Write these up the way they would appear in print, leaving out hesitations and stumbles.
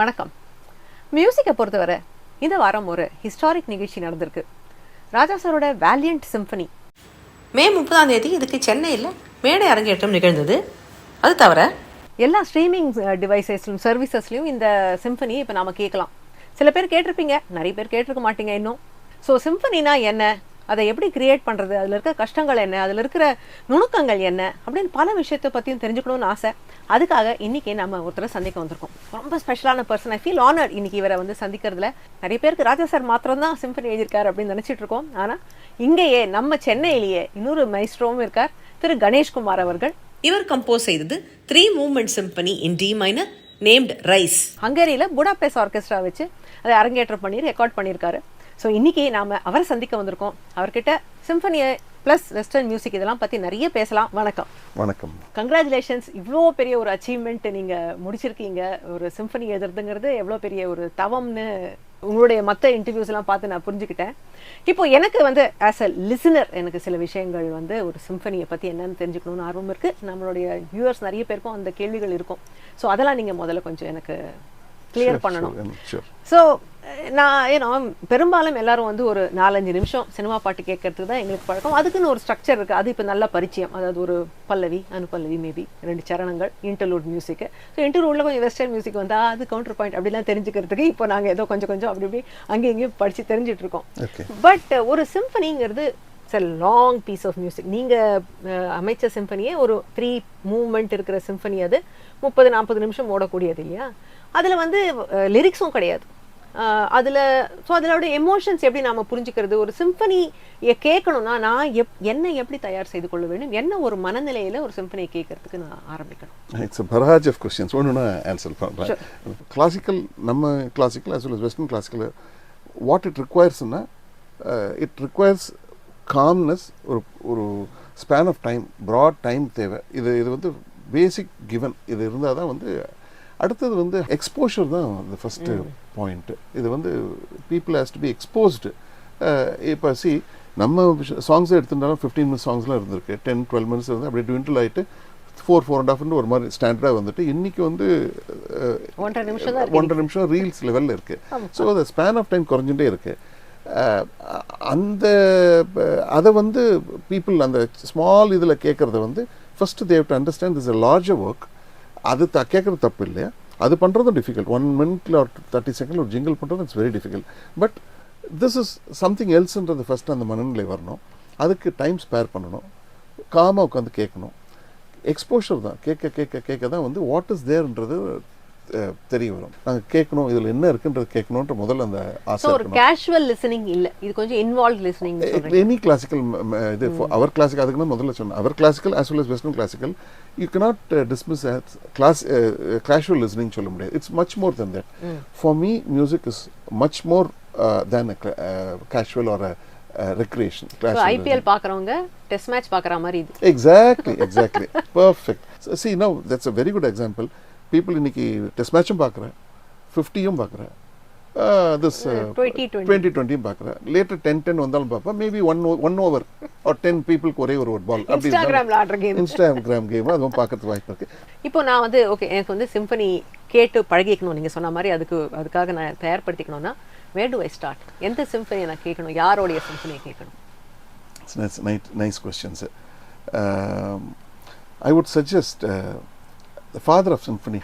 வணக்கம். மியூசிக்கை பொறுத்தவரை இந்த வாரம் ஒரு ஹிஸ்டாரிக் நிகழ்ச்சி நடந்திருக்கு. ராஜா சாரோட வேலியன்ட் சிம்பனி மே 30 இதுக்கு சென்னையில் மேடை அரங்கேற்றம் நிகழ்ந்தது. அது தவிர எல்லா ஸ்ட்ரீமிங் டிவைசஸ்லையும் சர்வீசஸ்லையும் இந்த சிம்பனி இப்போ நாம் கேட்கலாம். சில பேர் கேட்டிருப்பீங்க, நிறைய பேர் கேட்டிருக்க மாட்டீங்க இன்னும். ஸோ சிம்பனினா என்ன, அதை எப்படி கிரியேட் பண்ணுறது, அதில் இருக்கிற கஷ்டங்கள் என்ன, அதில் இருக்கிற நுணுக்கங்கள் என்ன அப்படின்னு பல விஷயத்தை பற்றியும் தெரிஞ்சுக்கணும்னு ஆசை. அதுக்காக இன்றைக்கி நம்ம ஒருத்தரை சந்திக்க வந்திருக்கோம். ரொம்ப ஸ்பெஷலான பர்சன். ஐ ஃபீல் ஆனர்ட் இன்றைக்கி இவரை வந்து சந்திக்கிறதுல. நிறைய பேருக்கு ராஜா சார் மாத்திரம் தான் சிம்பனி எழுதியிருக்காரு அப்படின்னு நினச்சிட்டு இருக்கோம். ஆனால் இங்கேயே நம்ம சென்னையிலேயே இன்னொரு மைஸ்ட்ரோவும் இருக்கார், திரு கணேஷ் குமார் அவர்கள். இவர் கம்போஸ் செய்தது 3 movement symphony in D minor named rise. ஹங்கேரியில் புடாபெஸ்ட் ஆர்கெஸ்ட்ரா வச்சு அதை அரங்கேற்றம் பண்ணி ரெக்கார்ட் பண்ணியிருக்காரு. ஸோ இன்றைக்கி நாம் அவரை சந்திக்க வந்திருக்கோம். அவர்கிட்ட சிம்பனியை ப்ளஸ் வெஸ்டர்ன் மியூசிக் இதெல்லாம் பற்றி நிறைய பேசலாம். வணக்கம். வணக்கம். கங்க்ராச்சுலேஷன்ஸ், இவ்வளோ பெரிய ஒரு அச்சீவ்மெண்ட் நீங்கள் முடிச்சிருக்கீங்க. ஒரு சிம்பனி எழுதுறதுங்கிறது எவ்வளோ பெரிய ஒரு தவம்னு உங்களுடைய மற்ற இன்டர்வியூஸ்லாம் பார்த்து நான் புரிஞ்சுக்கிட்டேன். இப்போ எனக்கு வந்து ஆஸ் அ லிசனர் எனக்கு சில விஷயங்கள் வந்து ஒரு சிம்பனியை பற்றி என்னென்னு தெரிஞ்சுக்கணும்னு ஆர்வம் இருக்குது. நம்மளுடைய வியூவர்ஸ் நிறைய பேருக்கும் அந்த கேள்விகள் இருக்கும். ஸோ அதெல்லாம் நீங்கள் முதல்ல கொஞ்சம் எனக்கு கிளியர் பண்ணணும். ஸோ நான் பெரும்பாலும் எல்லாரும் வந்து ஒரு 4-5 நிமிஷம் சினிமா பாட்டு கேட்கறதுக்கு தான் எங்களுக்கு பழக்கம். அதுக்குன்னு ஒரு ஸ்ட்ரக்சர் இருக்குது, அது இப்போ நல்ல பரிச்சயம். அதாவது ஒரு பல்லவி, அனுபல்லவி, மேபி 2 சரணங்கள், இன்டர்லூட் மியூசிக்கு. ஸோ இன்டர்லூடில் கொஞ்சம் வெஸ்டர்ன் மியூசிக் வந்தால் அது கவுண்டர் பாயிண்ட் அப்படிலாம் தெரிஞ்சுக்கிறதுக்கு இப்போ நாங்கள் ஏதோ கொஞ்சம் அப்படி இப்படி அங்கேயும் இங்கேயும் படித்து தெரிஞ்சிட்டு இருக்கோம். பட் ஒரு சிம்பனிங்கிறது it's a long piece of music. நீங்கள் அமைச்ச சிம்பனியே ஒரு 3 மூவ்மெண்ட் இருக்கிற சிம்பனி, அது 30-40 நிமிஷம் ஓடக்கூடியது இல்லையா? அதில் வந்து லிரிக்ஸும் கிடையாது. அதில் ஸோ அதோட எமோஷன்ஸ் எப்படி நாம் புரிஞ்சுக்கிறது? ஒரு சிம்பனியை கேட்கணும்னா நான் என்ன எப்படி தயார் செய்து கொள்ள வேண்டும்? என்ன ஒரு மனநிலையில் ஒரு சிம்பனியை கேட்கறதுக்கு நான் ஆரம்பிக்கணும்? It's barrage of questions. ஒன்று நான் ஆன்சர் பண்ணுறேன். கிளாசிக்கல், நம்ம classical as well as western classical, what it ரிக்வயர்ஸ்னா இட் ரிக்வயர்ஸ் காம்னஸ். ஒரு span of time, broad time தேவை. இது வந்து பேசிக் கிவன். இது இருந்தால் தான் வந்து அடுத்தது வந்து எக்ஸ்போஷர் தான் அந்த ஃபஸ்ட்டு பாயிண்ட்டு. இது வந்து people has to be exposed. இப்போ நம்ம சாங்ஸை எடுத்துட்டாலும் 15 மினிட்ஸ் சாங்ஸ்லாம் இருந்திருக்கு, 10-12 மினிட்ஸ் இருந்து அப்படியே ட்விண்டில் ஆகிட்டு 4-4.5 ஒரு மாதிரி ஸ்டாண்டர்டாக வந்துட்டு இன்றைக்கி வந்து 1.5 நிமிஷம் ரீல்ஸ் லெவலில் இருக்குது. ஸோ அந்த ஸ்பேன் ஆஃப் டைம் குறைஞ்சிட்டே இருக்குது. அந்த அதை வந்து பீப்புள் அந்த ஸ்மால் இதில் கேட்குறத வந்து first they have to understand this a larger work. அது கேட்குறது தப்பு இல்லையா? அது பண்ணுறதும் டிஃபிகல்ட். 1 மினிட்ல ஒரு 30 செகண்ட் ஒரு ஜிங்கிள் பண்ணுறது it's very difficult. But this is something எல்ஸ்ன்றது ஃபஸ்ட்டு அந்த மனநிலை வரணும். அதுக்கு டைம் ஸ்பேர் பண்ணணும், காமாக உட்காந்து கேட்கணும். எக்ஸ்போஷர் தான், கேட்க தான் வந்து வாட் இஸ் தேர்ன்றது தெரிய வரும். நாங்கள் கேட்கணும், இதில் என்ன இருக்குன்றது கேட்கணுன்ற முதல்ல அந்த ஆசை. ஒரு கேஷுவல் லிசனிங் இல்லை, இது கொஞ்சம் இன்வால்வ் லிசனிங். எனி கிளாசிக்கல் இது அவர் கிளாசிக்கல், அதுக்கு நான் முதல்ல சொன்னேன். அவர் classical as well as western classical you cannot dismiss as casual listening சொல்ல முடியாது. It's much more than that. For me music is much more than a casual or a recreation. So IPL பார்க்கறவங்க test match பார்க்கற மாதிரி இது. Exactly. Perfect. So, see now that's a very good example. People இன்னைக்கு test மேட்சும் பார்க்குறேன், 50யும் பார்க்குறேன், this 2020 பார்க்குறேன். Later 10-10 வந்தாலும் பார்ப்பேன். மேபி 1 ஓவர் or 10 பீப்புளுக்கு ஒரே ஒரு பால். அப்படி இன்ஸ்டாகிராம்ல ஆடுற கேம், இன்ஸ்டாகிராம் கேம் அதுவும் பார்க்கறதுக்கு வாய்ப்பு இருக்குது. இப்போ நான் வந்து ஓகே, எனக்கு வந்து சிம்பனி கேட்டு பழகிக்கணும் நீங்கள் சொன்ன மாதிரி. அதுக்காக நான் தயார்படுத்திக்கணும்னா where do I start? எந்த சிம்பனியை நான் கேட்கணும்? யாரோடைய சிம்பனியை கேட்கணும்? Nice questions. I would suggest the father of symphony,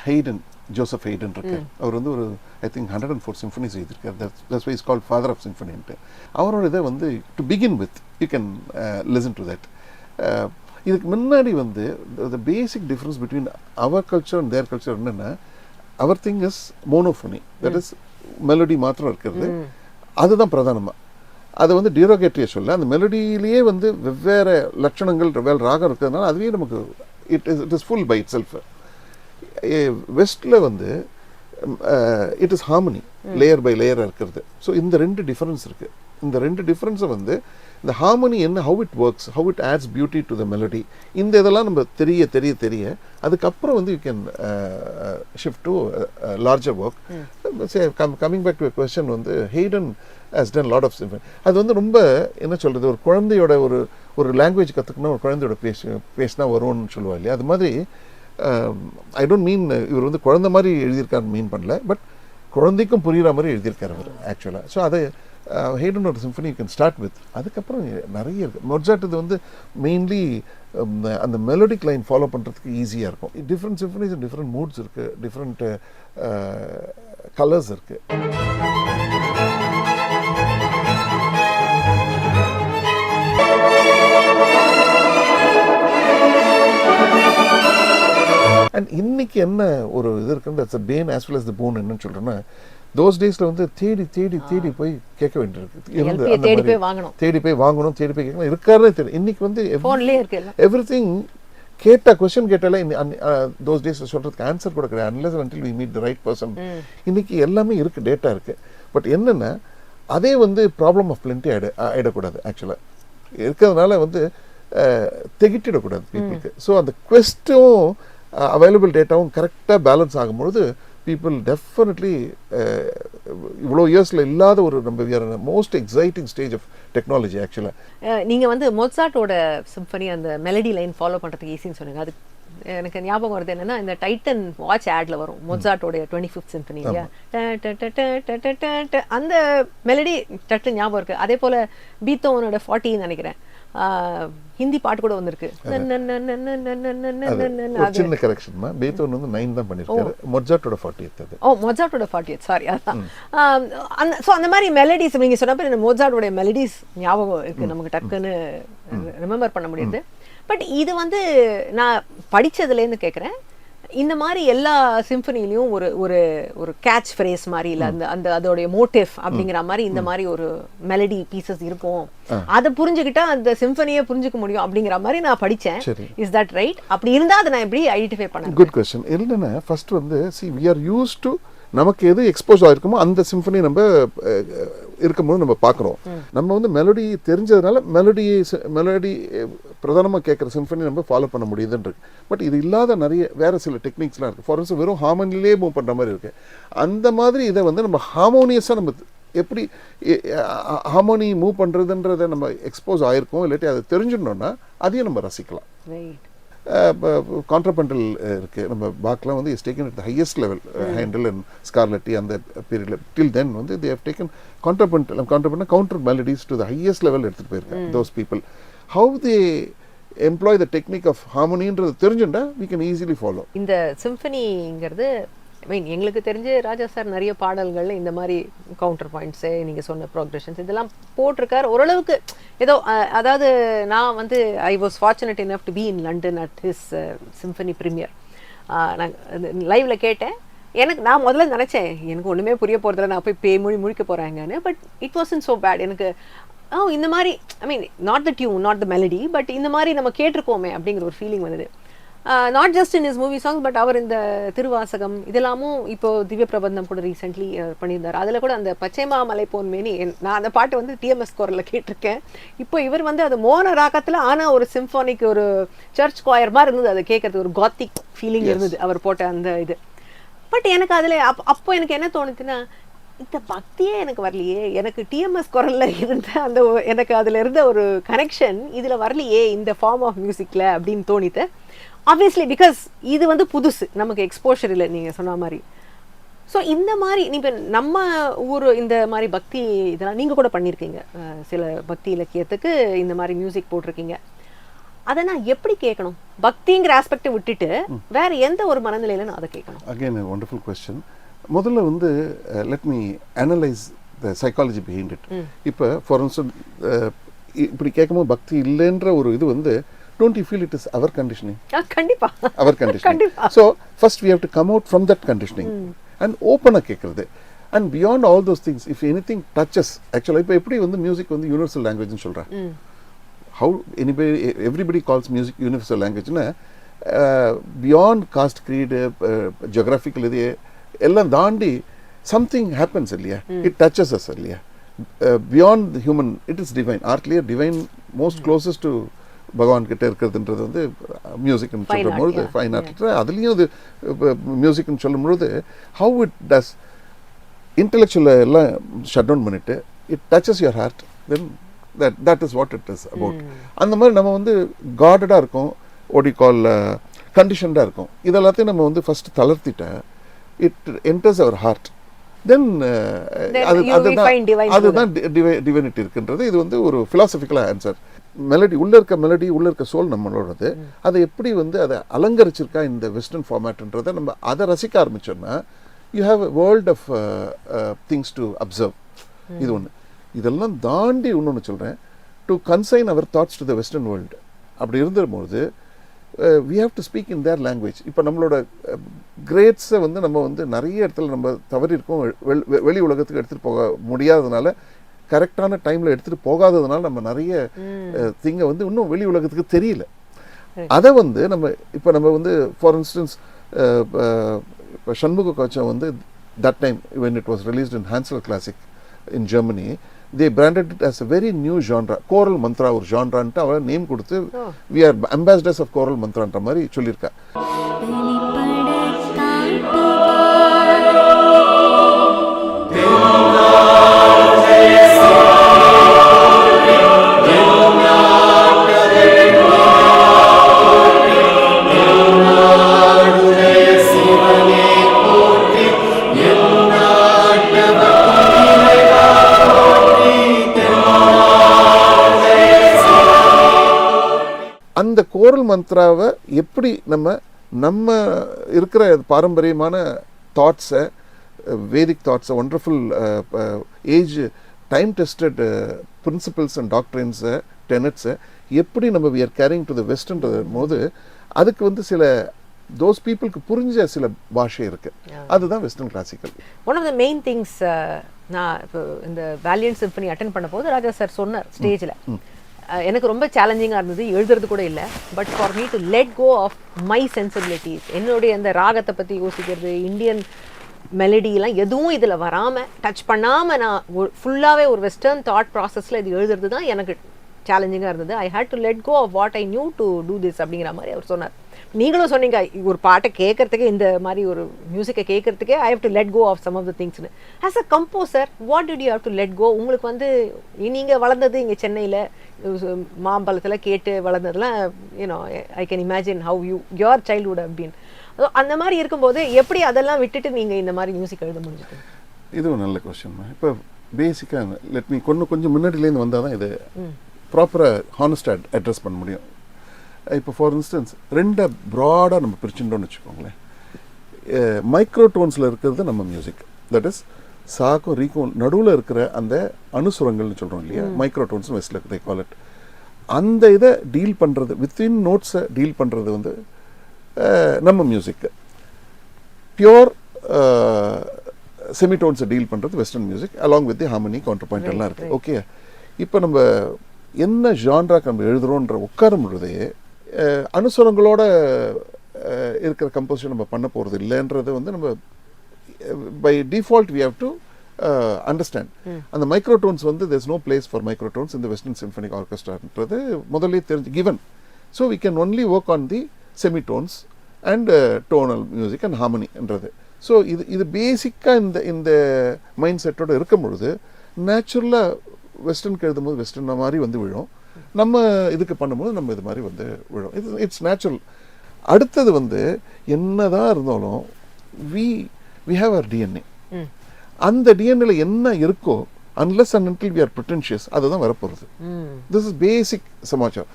Joseph Haydn இருக்கு. அவர் வந்து ஒரு ஐ திங்க் 104 சிம்பனிஸ் எழுதியிருக்கார். That's why is called father of சிம்பனின்ட்டு. அவரோட இதை வந்து to begin with you can listen to that. இதுக்கு முன்னாடி வந்து the basic difference between our culture and their culture என்னென்னா, our thing is monophony, that is melody மாத்திரம் இருக்கிறது. அதுதான் பிரதானமாக. அதை வந்து டிரோகேட்டரியை சொல்ல, அந்த மெலடியிலேயே வந்து வெவ்வேறு லட்சணங்கள், வெவ்வேறு ராகம் இருக்கிறதுனால அதுவே நமக்கு it is full by itself. வெஸ்டில் வந்து it is harmony, layer by லேயராக இருக்கிறது. ஸோ இந்த 2 டிஃப்ரென்ஸ் இருக்குது. இந்த 2 டிஃப்ரென்ஸை வந்து இந்த ஹார்மனி என்ன, how it works, how it adds beauty to the melody, இந்த இதெல்லாம் நம்ம தெரிய அதுக்கப்புறம் வந்து you can shift to larger work. Coming back to question, வந்து Haydn has done lot of symphony. அது வந்து ரொம்ப என்ன சொல்கிறது, ஒரு குழந்தையோட ஒரு லாங்குவேஜ் கற்றுக்கணும், ஒரு குழந்தையோட பேசினா வரும்னு சொல்லுவா இல்லையா? அது மாதிரி ஐ டோன்ட் மீன் இவர் வந்து குழந்தை மாதிரி எழுதியிருக்காருன்னு மீன் பண்ணல. பட் குழந்தைக்கும் புரிகிற மாதிரி எழுதியிருக்காரு அவர் ஆக்சுவலாக. ஸோ அதை ஹேடனோட symphony you can start with. அதுக்கப்புறம் நிறைய இருக்குது. மொட்சார்ட் இது வந்து மெயின்லி அந்த மெலோடிக் லைன் ஃபாலோ பண்ணுறதுக்கு ஈஸியாக இருக்கும். டிஃப்ரெண்ட் சிம்ஃபனிஸ் டிஃப்ரெண்ட் மூட்ஸ் இருக்குது, டிஃப்ரெண்ட் கலர்ஸ் இருக்குது. அண்ட் இன்னைக்கு என்ன ஒரு இது இருக்குன்னு that's a bane as well as the boon என்னன்னு சொல்கிறேன்னா, தோஸ் டேஸில் வந்து தேடி தேடி தேடி போய் கேட்க வேண்டியிருக்கு. தேடி போய் வாங்கணும், தேடி போய் வாங்கணும், தேடி போய் கேட்கணும் இருக்காருன்னே தெரியும். இன்னைக்கு வந்து எவ்ரி திங் கேட்டால் கொஸ்டின் கேட்டாலே தோஸ் டேஸில் சொல்கிறதுக்கு ஆன்சர் கூட கிடையாது. Unless until we meet the right person. இன்னைக்கு எல்லாமே இருக்குது, டேட்டா இருக்குது. பட் என்னென்னா அதே வந்து ப்ராப்ளம் ஆஃப் பிளென்டி ஆகிடக்கூடாது. ஆக்சுவலாக இருக்கிறதுனால வந்து திகிட்டிடக்கூடாது பீப்புளுக்கு. ஸோ அந்த குவெஸ்ட்டும் அவைலபிள் டேட்டாவும் கரெக்டாக பேலன்ஸ் ஆகும்பொழுது பீப்புள் டெஃபினெட்லி இவ்வளோ இயர்ஸில் இல்லாத ஒரு நம்ம we are most exciting stage of technology ஆக்சுவலாக. நீங்கள் வந்து மொட்சார்ட்டோட சிம்ஃபனி அந்த மெலடி லைன் ஃபாலோ பண்ணுறதுக்கு ஈஸின்னு சொன்னீங்க. அது எனக்கு ஞாபகம் வருது என்னன்னா, இந்த டைட்டன் வாட்ச் ஆட்ல வரும் மொட்சார்ட்டோடைய 25th சிம்ஃபனி இல்லையா, அந்த மெலடி டட்டு ஞாபகம் இருக்கு. அதே போல பீத்தோவனோட 40 நினைக்கிறேன் ஹிந்தி பாட்டு கூட வந்திருக்கு. சின்ன கரெக்ஷன்மா, பீத்தோவன் வந்து 9 தான் பண்ணிருக்காரு, மொட்சார்ட்டோட 40th அது. மொட்சார்ட்டோட 40th, சாரி. அதான் சோ அந்த மாதிரி மெலடிஸ் நீங்க சொன்னப்ப இந்த மொட்சார்ட்டோட மெலடிஸ் ஞாபகம் இருக்கு, நமக்கு டக்குன்னு ரிமெம்பர் பண்ண முடியுது. பட் இது வந்து நான் படிச்சதுலேருந்து கேட்குறேன், இந்த மாதிரி எல்லா சிம்பனிலையும் ஒரு ஒரு ஒரு கேட்ச் ஃப்ரேஸ் மாதிரி இல்லை, அந்த அந்த அதோடைய மோட்டிவ் அப்படிங்கிற மாதிரி இந்த மாதிரி ஒரு மெலடி பீசஸ் இருக்கும், அதை புரிஞ்சுக்கிட்டா அந்த சிம்பனியை புரிஞ்சுக்க முடியும் அப்படிங்கிற மாதிரி நான் படித்தேன். Is that right? அப்படி இருந்தால் அதை நான் எப்படி ஐடென்டிஃபை பண்ணேன்? Good question. இல்லைன்னா ஃபர்ஸ்ட் வந்து we are used to நமக்கு எது எக்ஸ்போஸ் ஆகிருக்குமோ அந்த சிம்ஃபனி நம்ம இருக்கும்போது நம்ம பார்க்குறோம். நம்ம வந்து மெலோடி தெரிஞ்சதுனால மெலோடி பிரதானமாக கேட்குற சிம்ஃபனி நம்ம ஃபாலோ பண்ண முடியுதுன்றது. பட் இது இல்லாத நிறைய வேறு சில டெக்னிக்ஸ்லாம் இருக்குது. ஃபார் இன்ஸ்டன்ஸ் வெறும் ஹார்மோனிலே மூவ் பண்ணுற மாதிரி இருக்குது. அந்த மாதிரி இதை வந்து நம்ம ஹார்மோனியஸாக நம்ம எப்படி ஹார்மோனி மூவ் பண்ணுறதுன்றதை நம்ம எக்ஸ்போஸ் ஆகிருக்கோம், இல்லாட்டி அதை தெரிஞ்சிடணுன்னா அதையும் நம்ம ரசிக்கலாம். கான்ட்ராபண்டல் இருக்குது நம்ம பாக்லாம் வந்து is taken at the highest level, Handel and Scarlatti அந்த பீரியடில். டில் தென் வந்து they have taken contrapuntal counter melodies to the highest level எடுத்துகிட்டு போயிருக்கேன். Those people how they employ the technique of ஹார்மோனின்றது தெரிஞ்சுட்டா we can easily follow. இந்த சிம்பனிங்கிறது எங்களுக்கு தெரிஞ்சு ராஜா சார் நிறைய பாடல்கள் இந்த மாதிரி கவுண்டர் பாயிண்ட்ஸு நீங்கள் சொன்ன ப்ரோக்ரெஷன்ஸ் இதெல்லாம் போட்டிருக்கார் ஓரளவுக்கு. ஏதோ அதாவது நான் வந்து I was fortunate enough to be in London at his symphony premiere. நான் லைவில் கேட்டேன். நான் முதல்ல நினச்சேன் எனக்கு ஒன்றுமே புரிய போகிறதில்ல, நான் போய் முழிக்க போகிறாங்கன்னு. But it wasn't so bad. எனக்கு இந்த மாதிரி not the tune, not the melody, but இந்த மாதிரி நம்ம கேட்டிருக்கோமே அப்படிங்கிற ஒரு ஃபீலிங் வந்தது. Not just in his movie songs, but அவர் இந்த திருவாசகம் இதெல்லாமும் இப்போ திவ்ய பிரபந்தம் கூட ரீசெண்ட்லி பண்ணியிருந்தார். அதில் கூட அந்த பச்சைமா மலை போன்மேனி, நான் அந்த பாட்டு வந்து டிஎம்எஸ் குரலில் கேட்டிருக்கேன். இப்போ இவர் வந்து அது மோன ராகத்தில் ஆனால் ஒரு சிம்ஃபானிக் ஒரு சர்ச் குவாயர் மாதிரி இருந்தது, அதை கேட்கறது ஒரு காத்திக் ஃபீலிங் இருந்தது அவர் போட்ட அந்த இது. பட் எனக்கு அதில் அப்போ எனக்கு என்ன தோணுச்சுன்னா, இந்த பக்தியே எனக்கு வரலையே, எனக்கு டிஎம்எஸ் குரலில் இருந்த அந்த எனக்கு அதில் இருந்த ஒரு கனெக்ஷன் இதில் வரலையே இந்த ஃபார்ம் ஆஃப் மியூசிக்கில் அப்படின்னு தோணித்து. ஆப்வியஸ்லி பிகாஸ் இது வந்து புதுசு, நமக்கு எக்ஸ்போஷர் இல்லை நீங்கள் சொன்ன மாதிரி. ஸோ இந்த மாதிரி நீங்கள் நம்ம ஊர் இந்த மாதிரி பக்தி இதெல்லாம் நீங்கள் கூட பண்ணியிருக்கீங்க, சில பக்தி இலக்கியத்துக்கு இந்த மாதிரி மியூசிக் போட்டிருக்கீங்க. அதை நான் எப்படி கேட்கணும்? பக்திங்கிற ஆஸ்பெக்டை விட்டுட்டு வேற எந்த ஒரு மனநிலையில நான் அதை கேட்கணும்? Again wonderful question. முதல்ல வந்து let me analyse the psychology behind it. இப்போ ஃபார் இன்ஸ்டன்ஸ் இப்படி கேட்கும்போது பக்தி இல்லைன்ற ஒரு இது வந்து don't you feel it is our conditioning? கண்டிப்பா our conditioning. So first we have to come out from that conditioning and open a கேக்குறது. And beyond all those things, if anything touches, actually இப்போ எப்படி வந்து music வந்து universal லாங்குவேஜ்னு சொல்கிறேன். How everybody calls music universal language னா beyond caste creed geographical இது எல்லாம் தாண்டி something happens இல்லையா, it touches us இல்லையா. Beyond the human, it is divine. Artlier divine most closest to பகவான் கிட்ட இருக்கிறதுன்றது வந்து மியூசிக்னு சொல்லும்போது ஃபைன் ஆர்ட். அதுலேயும் இது மியூசிக்னு சொல்லும்பொழுது ஹவு இட் டஸ் இன்டெலெக்சுவல் எல்லாம் ஷட் டவுன் பண்ணிட்டு it touches your heart, then that is what it is about. அந்த மாதிரி நம்ம வந்து காடடாக இருக்கும், வாட் யூ கால் கண்டிஷன்டாக இருக்கும். இதெல்லாத்தையும் நம்ம வந்து ஃபஸ்ட்டு தளர்த்திட்டா it enters our heart. Then அதுதான் டிவைனிட்டி இருக்குன்றது. இது வந்து ஒரு philosophical ஆன்சர். மெலடி உள்ள இருக்க சோல் நம்மளோடது. அதை எப்படி வந்து அதை அலங்கரிச்சிருக்கா இந்த வெஸ்டர்ன் ஃபார்மேட்ன்றதை நம்ம அதை ரசிக்க ஆரம்பிச்சோம்னா you have a world of things to observe. இது ஒன்று. இதெல்லாம் தாண்டி இன்னொன்று சொல்கிறேன், to consign our thoughts to the western world. அப்படி இருந்தபோது we have to speak in their language. இப்போ நம்மளோட கிரேட்ஸை வந்து நம்ம வந்து நிறைய இடத்துல நம்ம தவறி இருக்கோம். வெளி உலகத்துக்கு எடுத்துகிட்டு போக முடியாததுனால, கரெக்டான டைமில் எடுத்துகிட்டு போகாததுனால நம்ம நிறைய திங்கை வந்து இன்னும் வெளி உலகத்துக்கு தெரியல. அதை வந்து நம்ம வந்து ஃபார் இன்ஸ்டன்ஸ் இப்போ சண்முக கவச்சம் வந்து that time when it was released in Hansel Classic in Germany, they branded it as a very new genre. choral mantra ஒரு ஜான்ரான்ட்டு அவ நேம் கொடுத்து we are ambassadors of choral mantraன்ற மாதிரி சொல்லியிருக்கா. அந்த கோரல் மந்த்ராவை எப்படி நம்ம இருக்கிற பாரம்பரியமான தாட்ஸை, வேதிக் தாட்ஸை, wonderful age time tested principles and டாக்டரின்ஸை, டெனட்ஸை எப்படி நம்ம we are carrying to the வெஸ்ட்ன்றது போது அதுக்கு வந்து சில தோஸ் பீப்புளுக்கு புரிஞ்ச சில பாஷை இருக்கு. அதுதான் western classical. One of the main things நான் இப்போ இந்த வேலியன்ட் சிம்பனி அட்டென்ட் பண்ண போது ராஜா சார் சொன்னார் ஸ்டேஜில், எனக்கு ரொம்ப சேலஞ்சிங்காக இருந்தது, எழுதுறது கூட இல்லை, but for me to let go of my sensibilities, என்னுடைய அந்த ராகத்தை பற்றி யோசிக்கிறது, இந்தியன் மெலடியெலாம் எதுவும் இதில் வராமல் டச் பண்ணாமல் நான் ஃபுல்லாகவே ஒரு வெஸ்டர்ன் தாட் ப்ராசஸில் இது எழுதுறது தான் எனக்கு சேலஞ்சிங்காக இருந்தது. I had to let go of what I knew to do this அப்படிங்கிற மாதிரி அவர் சொன்னார். நீங்களும் சொன்னீங்க ஒரு பாட்டை கேட்கறதுக்கு, இந்த மாதிரி ஒரு மியூசிக்கை கேட்கறதுக்கே I have to let go of some of the திங்ஸ்னு. As a composer what did you have to let go? உங்களுக்கு வந்து நீங்கள் வளர்ந்தது இங்கே சென்னையில் மாம்பழத்தில் கேட்டு வளர்ந்ததுலாம், you know I can imagine how your childhood have been. அந்த மாதிரி இருக்கும்போது எப்படி அதெல்லாம் விட்டுட்டு நீங்கள் இந்த மாதிரி மியூசிக் எழுத முடிஞ்சுது? இது ஒரு நல்ல கொஸ்டின். இப்போ பேசிக்காக லெட் மீ கொஞ்சம் முன்னாடியிலேருந்து வந்தால் தான் இது ப்ராப்பராக ஹானஸ்டாக அட்ரஸ் பண்ண முடியும். இப்போ ஃபார் இன்ஸ்டன்ஸ் ரெண்டை ப்ராடாக நம்ம பிரிச்சுட்டோம்னு வச்சுக்கோங்களேன். மைக்ரோ டோன்ஸில் இருக்கிறது நம்ம மியூசிக், தட் இஸ் சாக்கும் ரீக்கும் நடுவில் இருக்கிற அந்த அனுசுரங்கள்னு சொல்கிறோம் இல்லையா, மைக்ரோ டோன்ஸ் வெஸ்டில் தே கால் இட். அந்த இதை டீல் பண்ணுறது, வித்தின் நோட்ஸை டீல் பண்ணுறது வந்து நம்ம மியூசிக்கு. பியோர் செமிடோன்ஸை டீல் பண்ணுறது western music, along with the harmony, counterpoint எல்லாம் இருக்குது. ஓகே, இப்போ நம்ம என்ன ஜான்ராக்கு நம்ம எழுதுகிறோன்ற உட்காரும் பொழுதே அனுசரங்களோட இருக்கிற கம்போசிஷன் நம்ம பண்ண போகிறது இல்லைன்றது வந்து நம்ம by default we have to understand. அந்த மைக்ரோடோன்ஸ் வந்து there is no place for microtones இந்த வெஸ்டர்ன் சிம்ஃபனிக் ஆர்கெஸ்ட்ரான்றது முதல்ல தெரிஞ்சு given. So we can only work on the semitones and tonal music and ஹார்மனின்றது. ஸோ இது பேசிக்காக இந்த மைண்ட் செட்டோடு இருக்கும் பொழுது நேச்சுரலாக வெஸ்டர்னுக்கு எழுதும்போது வெஸ்டர்ன் மாதிரி வந்து விழும், நம்ம இதுக்கு பண்ணும்போது நம்ம இது மாதிரி வந்து விழும். It's natural. அடுத்தது வந்து என்னதான் இருந்தாலும் we have our DNA. அந்த டிஎன்ஏல என்ன இருக்கோ unless and until we are pretentious அதுதான் வரப்போகிறது. this is basic சமாச்சாரம்.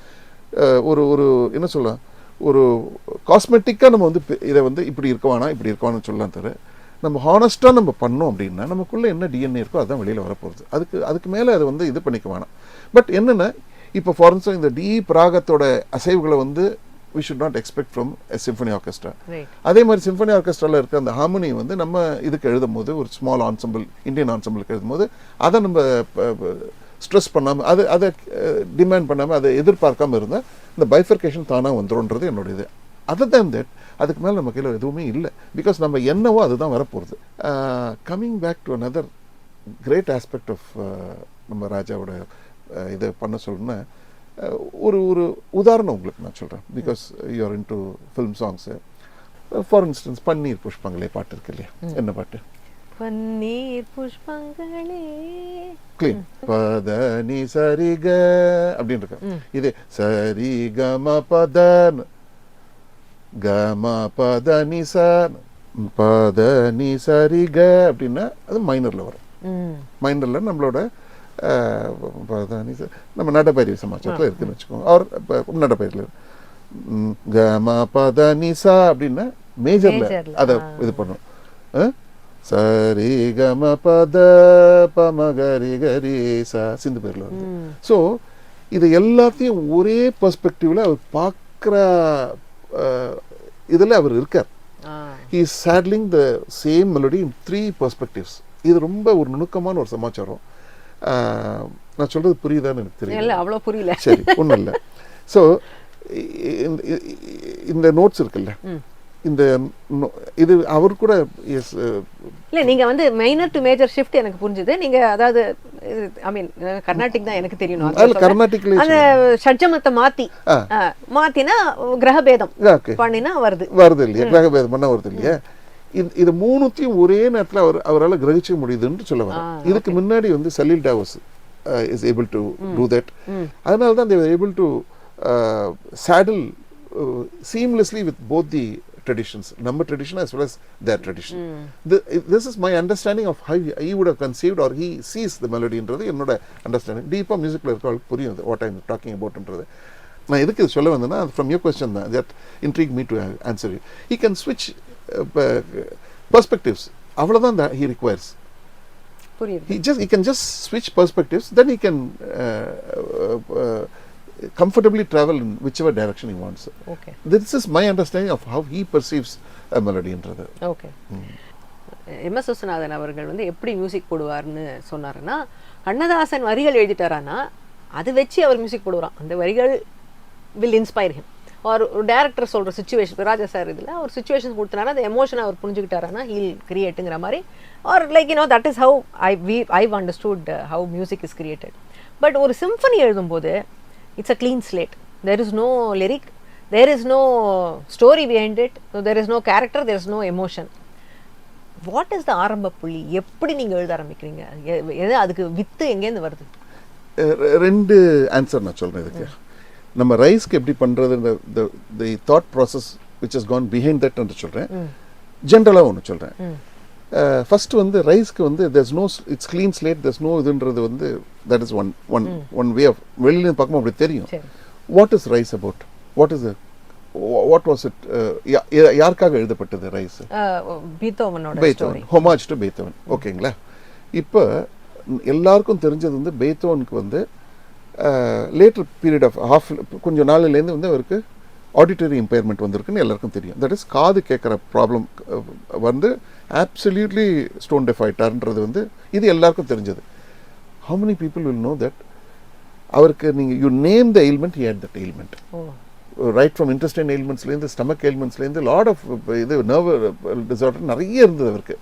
ஒரு என்ன சொல்லலாம், ஒரு காஸ்மெட்டிக்காக நம்ம வந்து இதை வந்து இப்படி இருக்கவானா சொல்லலாம் தவிர நம்ம ஹானஸ்ட்டாக நம்ம பண்ணோம் அப்படின்னா நமக்குள்ளே என்ன டிஎன்ஏ இருக்கோ அதுதான் வெளியில் வரப்போகிறது. அதுக்கு மேலே அதை வந்து இது பண்ணிக்க வேணாம். பட் என்னென்னா இப்போ ஃபார் இன்ஸ்டன்ஸ் இந்த டீப் ராகத்தோட அசைவுகளை வந்து we should not expect from a symphony orchestra. அதே மாதிரி சிம்பனி ஆர்கெஸ்ட்ராவில் இருக்க அந்த ஹார்மனி வந்து நம்ம இதுக்கு எழுதும் போது ஒரு ஸ்மால் ஆன்சம்பிள், இந்தியன் ஆன்சம்பிளுக்கு எழுதும் போது அதை நம்ம ஸ்ட்ரெஸ் பண்ணாமல் அதை டிமாண்ட் பண்ணாமல் அதை எதிர்பார்க்காமல் இருந்தால் இந்த பைஃபர்கேஷன் தானாக வந்துடும்ன்றது என்னுடைய இது. அதர் தேன் தட் அதுக்கு மேலே நம்ம கையில் எதுவுமே இல்லை. பிகாஸ் நம்ம என்னவோ அதுதான் வரப்போகிறது. Coming back to another great aspect of நம்ம ராஜாவோட இதை பண்ண சொல்லணும்னா ஒரு உதாரணம் உங்களுக்கு நான் சொல்கிறேன். Because you're into film songs. For instance பன்னீர் புஷ்பங்களே பாட்டு இருக்கு இல்லையா, என்ன பாட்டு? பன்னீர் புஷ்பங்களே கிளீன் பத நீ சரிக அப்படின்னு இருக்கு. இது சரி கம பத கம பத நிச பத நீ சரி க அப்படின்னா அது மைனரில் வரும். மைனரில் நம்மளோட பத நீ நம்ம நடப்பயிரி சமாச்சாரத்தில் இருக்குதுன்னு வச்சுக்கோங்க. அவர் இப்போ நடப்பயிரில் கம பத நிசா அப்படின்னா மேஜரில் அதை இது பண்ணும். சரி கம பத பமகரி கரி சா சிந்து பேரில் வருது. ஸோ இது எல்லாத்தையும் ஒரே பெர்ஸ்பெக்டிவ்ல அவர் பார்க்குற இதில் அவர் இருக்கார். he is saddling the same melody in 3 perspectives. இது ரொம்ப ஒரு நுணுக்கமான ஒரு சமாச்சாரம். நான் சொல்றது புரியுதான்னு எனக்கு தெரியல. அவ்வளோ புரியல. சரி, ஒன்றும் இல்லை. ஸோ இந்த நோட்ஸ் இருக்குல்ல, இந்த இது அவர் கூட இல்லை, நீங்கள் வந்து மைனர் டு மேஜர் ஷிஃப்ட் எனக்கு புரிஞ்சுது. நீங்கள் அதாவது ஐ மீன் கர்நாடிக் தான் எனக்கு தெரியணும். அதில் கர்நாடிக்ல அந்த ஷட்ஜமத்தை மாற்றினா கிரகபேதம் பண்ணினா வருது இல்லையா, கிரகபேதம் பண்ண வருது இல்லையா. இது மூணுத்தையும் ஒரே நேரத்தில் அவரால் கிரகிக்க முடியுதுன்னு சொல்ல வர. இதுக்கு முன்னாடி வந்து சலீல் டாவஸ் is able to do that. அதனால தான் they were able to saddle seamlessly with both the traditions, number tradition as well as their tradition. This is my understanding of how he would have conceived or he sees the melody என்றது என்னோட understanding. டீப்பாக மியூசிக்கில் இருக்கிறவங்களுக்கு புரியும் what I'm talking அபவுட்ன்றது. நான் எதுக்கு இது சொல்ல வந்தேன்னா, ஃப்ரம் யோர் கொஸ்டின் தான் that intrigue me to answer you. He can ஸ்விட்ச் perspectives. அவ்வளோதான் he requires. He can just switch perspectives, then he can comfortably travel in whichever direction he wants. Okay. This is my understanding of how he perceives a melody என்றது. Okay. MS Viswanathan அவர்கள் வந்து எப்படி music போடுவார்னு சொன்னாருன்னா, கண்ணதாசன் வரிகள் எழுதிட்டாரானா அது வச்சு அவர் music போடுவாராம். அந்த வரிகள் வில் இன்ஸ்பயர் ஹிம். ஒரு டைரக்டர் சொல்கிற சுச்சுவேஷன், ராஜா சார் இதில் ஒரு சுச்சுவேஷன் கொடுத்தனால அந்த எமோஷனை அவர் புரிஞ்சுக்கிட்டாரானா ஹீல் கிரியேட்டுங்கிற மாதிரி. Or like that is how I've understood how music is created. But ஒரு சிம்பனி எழுதும்போது it's a clean slate. There is no lyric, there is no story behind it, there is no character, there is no emotion. What is the ஆரம்ப புள்ளி? எப்படி நீங்கள் எழுத ஆரம்பிக்கிறீங்க? எது அதுக்கு வித்து எங்கேருந்து வருது? 2 ஆன்சர் நான் சொல்கிறேன் இதுக்கு. நம்ம ரைஸ்க்கு எப்படி பண்ணுறது, the thought process which has gone behind that என்று சொல்கிறேன். ஜென்ரலாக ஒன்று சொல்கிறேன். ஃபஸ்ட்டு வந்து ரைஸ்க்கு வந்து there's no, it's clean slate, there's no இதுன்றது வந்து that is one way of வெளியிலேருந்து பார்க்கும்போது அப்படி தெரியும். What is rice about? What was it? யாருக்காக எழுதப்பட்டது ரைஸ்? பெய்தோவன், ஹோமாஜ் டு பெய்தோவன். ஓகேங்களா? இப்போ எல்லாருக்கும் தெரிஞ்சது வந்து பெய்தோவனுக்கு வந்து லேட்டர் பீரியட் ஆஃப் கொஞ்சம் நாளிலேருந்து வந்து அவருக்கு ஆடிட்டரி இம்பேர்மெண்ட் வந்திருக்குன்னு எல்லாருக்கும் தெரியும். தட் இஸ் காது கேட்குற ப்ராப்ளம் வந்து ஆப்சல்யூட்லி ஸ்டோன் டெஃப் ஆயிட்டார்ன்றது வந்து இது எல்லாருக்கும் தெரிஞ்சது. How many people will know that அவருக்கு நீங்கள் you name the ailment, he had that ailment. Right from intestine எயில்மெண்ட்ஸ்லேருந்து ஸ்டமக் எயில்மெண்ட்ஸ்லேருந்து லாட் ஆஃப் இது நர்வ் டிசார்டர் நிறைய இருந்தது அவருக்கு.